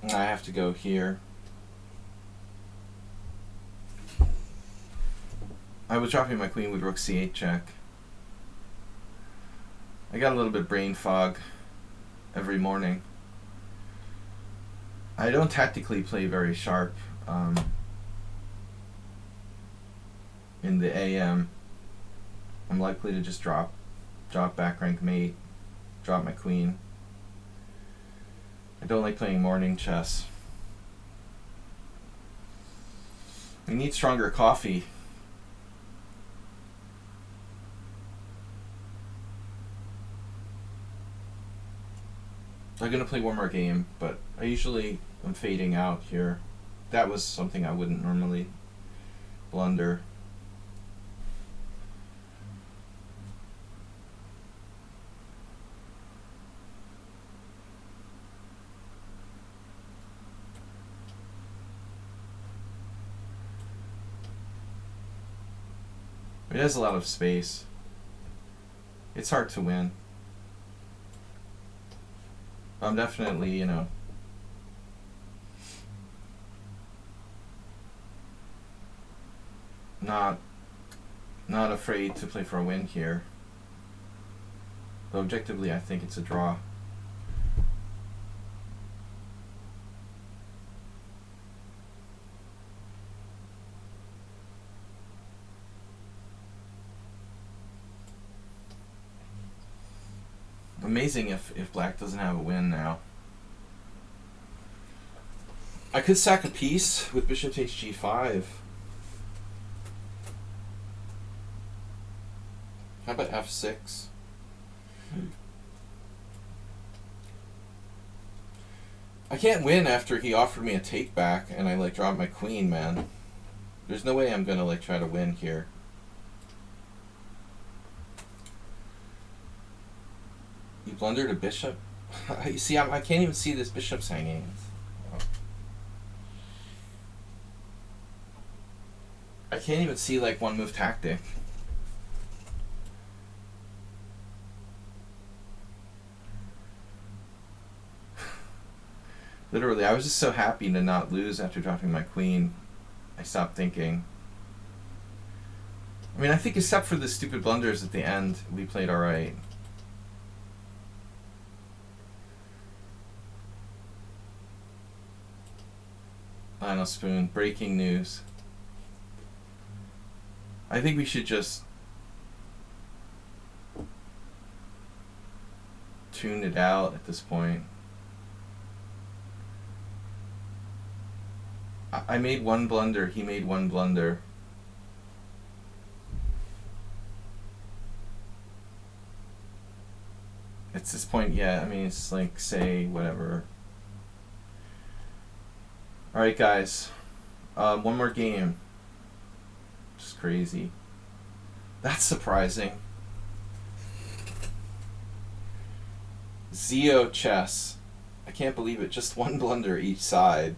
I have to go here. I was dropping my queen with rook c8 check. I got a little bit brain fog every morning. I don't tactically play very sharp in the AM. I'm likely to just drop back rank mate, drop my queen. I don't like playing morning chess. We need stronger coffee. I'm gonna play one more game, but I usually am fading out here. That was something I wouldn't normally blunder. It has a lot of space. It's hard to win. I'm definitely, you know, not afraid to play for a win here. But objectively, I think it's a draw. Amazing if black doesn't have a win now. I could sack a piece with bishop takes g5. How about f6? I can't win after he offered me a take back and I like dropped my queen, man. There's no way I'm gonna like try to win here. You blundered a bishop? You see, I can't even see this bishop's hanging. Oh. I can't even see like one move tactic. Literally, I was just so happy to not lose after dropping my queen. I stopped thinking. I mean, I think except for the stupid blunders at the end, we played alright. Final spoon. Breaking news. I think we should just tune it out at this point. I made one blunder. He made one blunder. At this point, yeah, I mean, it's like, say, whatever. Alright, guys. One more game. Just crazy. That's surprising. Zio chess. I can't believe it. Just one blunder each side.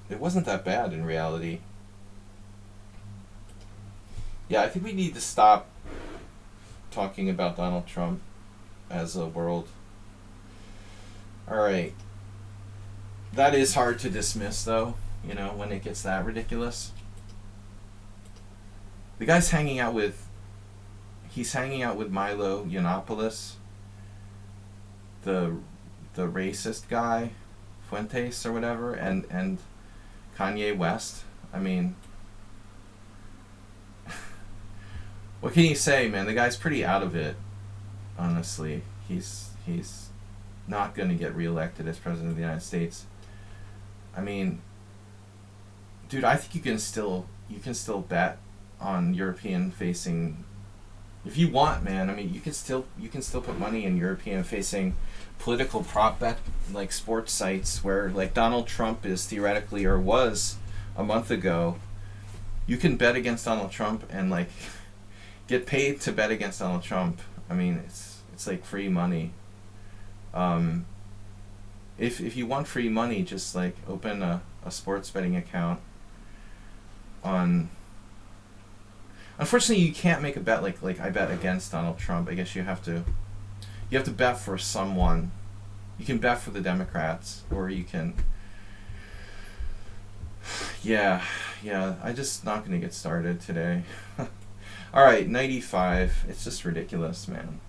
It wasn't that bad in reality. Yeah, I think we need to stop talking about Donald Trump as a world. Alright. That is hard to dismiss, though, you know, when it gets that ridiculous. The guy's hanging out with... He's hanging out with Milo Yiannopoulos, the racist guy, Fuentes or whatever, and Kanye West. I mean, what can you say, man? The guy's pretty out of it, honestly. He's not going to get reelected as president of the United States. I mean, dude, I think you can still bet on European facing, If you want, man, I mean, you can still put money in European facing political prop bet like sports sites where like Donald Trump is theoretically or was a month ago. You can bet against Donald Trump and like get paid to bet against Donald Trump. I mean, it's like free money. If you want free money, just like open a sports betting account on. Unfortunately, you can't make a bet like I bet against Donald Trump. I guess you have to bet for someone. You can bet for the Democrats, or you can. Yeah, I just not gonna get started today. All right, 95. It's just ridiculous, man.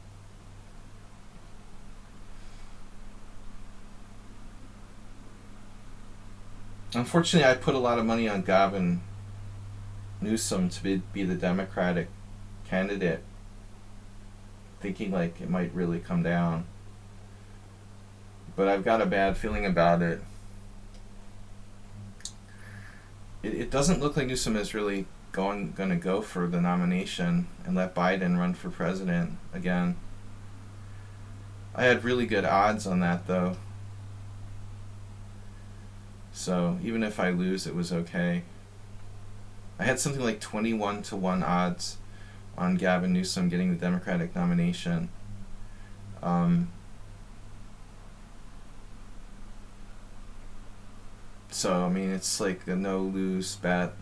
Unfortunately, I put a lot of money on Gavin Newsom to be the Democratic candidate, thinking like it might really come down. But I've got a bad feeling about it. It doesn't look like Newsom is really going to go for the nomination and let Biden run for president again. I had really good odds on that though. So even if I lose, it was okay. I had something like 21-1 odds on Gavin Newsom getting the Democratic nomination. So, I mean, it's like a no-lose bet.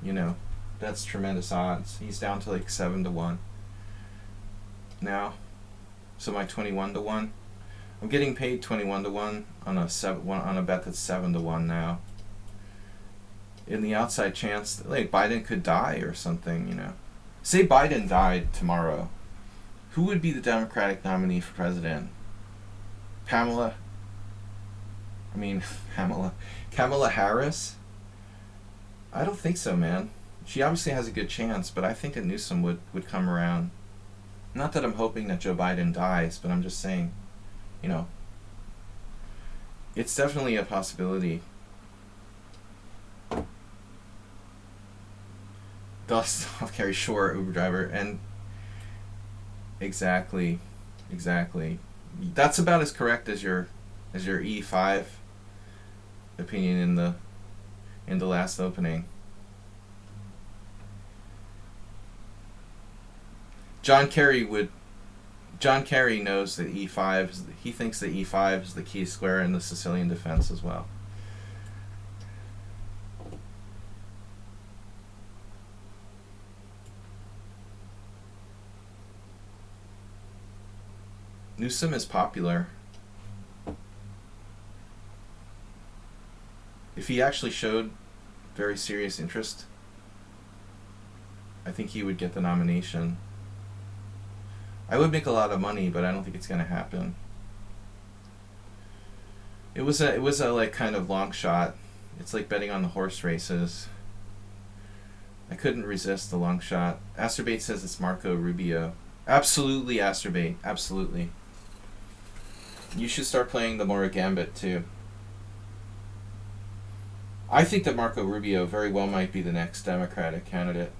You know, that's tremendous odds. He's down to like 7-1 now. So my 21-1. I'm getting paid 21-1 on a bet that's 7-1 now. In the outside chance that, like, Biden could die or something, you know. Say Biden died tomorrow. Who would be the Democratic nominee for president? Kamala Harris? I don't think so, man. She obviously has a good chance, but I think that Newsom would come around. Not that I'm hoping that Joe Biden dies, but I'm just saying, you know, it's definitely a possibility. Dust off Carrie Shore, Uber driver, and exactly. That's about as correct as your E5 opinion in the last opening. John Kerry knows that E5 he thinks that E5 is the key square in the Sicilian defense as well. Newsom is popular. If he actually showed very serious interest, I think he would get the nomination. I would make a lot of money, but I don't think it's going to happen. It was a like kind of long shot. It's like betting on the horse races. I couldn't resist the long shot. Asterbate says it's Marco Rubio. Absolutely, Asterbate. Absolutely. You should start playing the Mora Gambit too. I think that Marco Rubio very well might be the next Democratic candidate.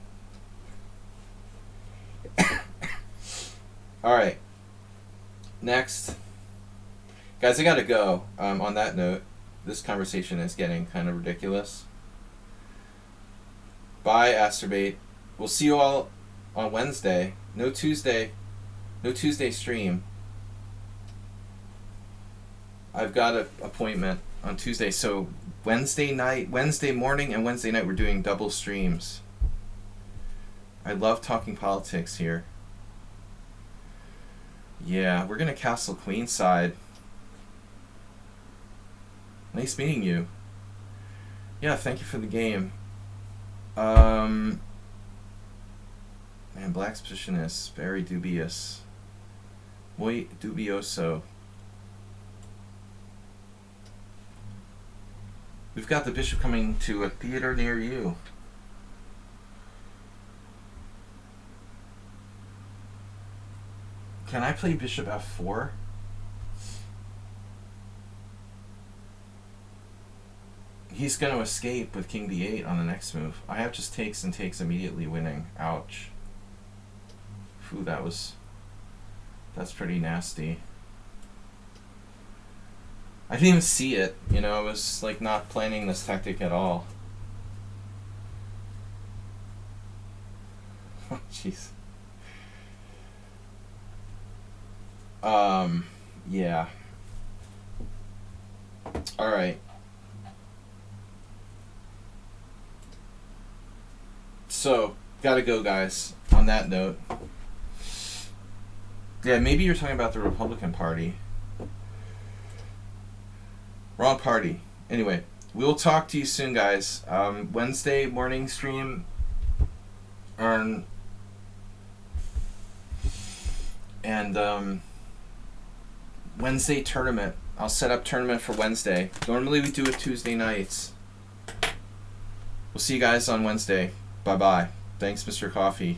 Alright. Next. Guys, I gotta go. On that note, this conversation is getting kind of ridiculous. Bye, Asterbate. We'll see you all on Wednesday. No Tuesday stream. I've got an appointment on Tuesday, so Wednesday morning and Wednesday night we're doing double streams. I love talking politics here. Yeah, we're gonna castle Queenside. Nice meeting you. Yeah, thank you for the game. Man, Black's position is very dubious. Muy dubioso. We've got the bishop coming to a theater near you. Can I play bishop f4? He's going to escape with king d8 on the next move. I have just takes and takes immediately winning. Ouch. Ooh, that's pretty nasty. I didn't even see it, you know, I was like not planning this tactic at all. Oh, jeez. Yeah. Alright. So, gotta go, guys, on that note. Yeah, maybe you're talking about the Republican Party. Wrong party. Anyway, we'll talk to you soon, guys. Wednesday morning stream and Wednesday tournament. I'll set up tournament for Wednesday. Normally we do it Tuesday nights. We'll see you guys on Wednesday. Bye-bye. Thanks, Mr. Coffee.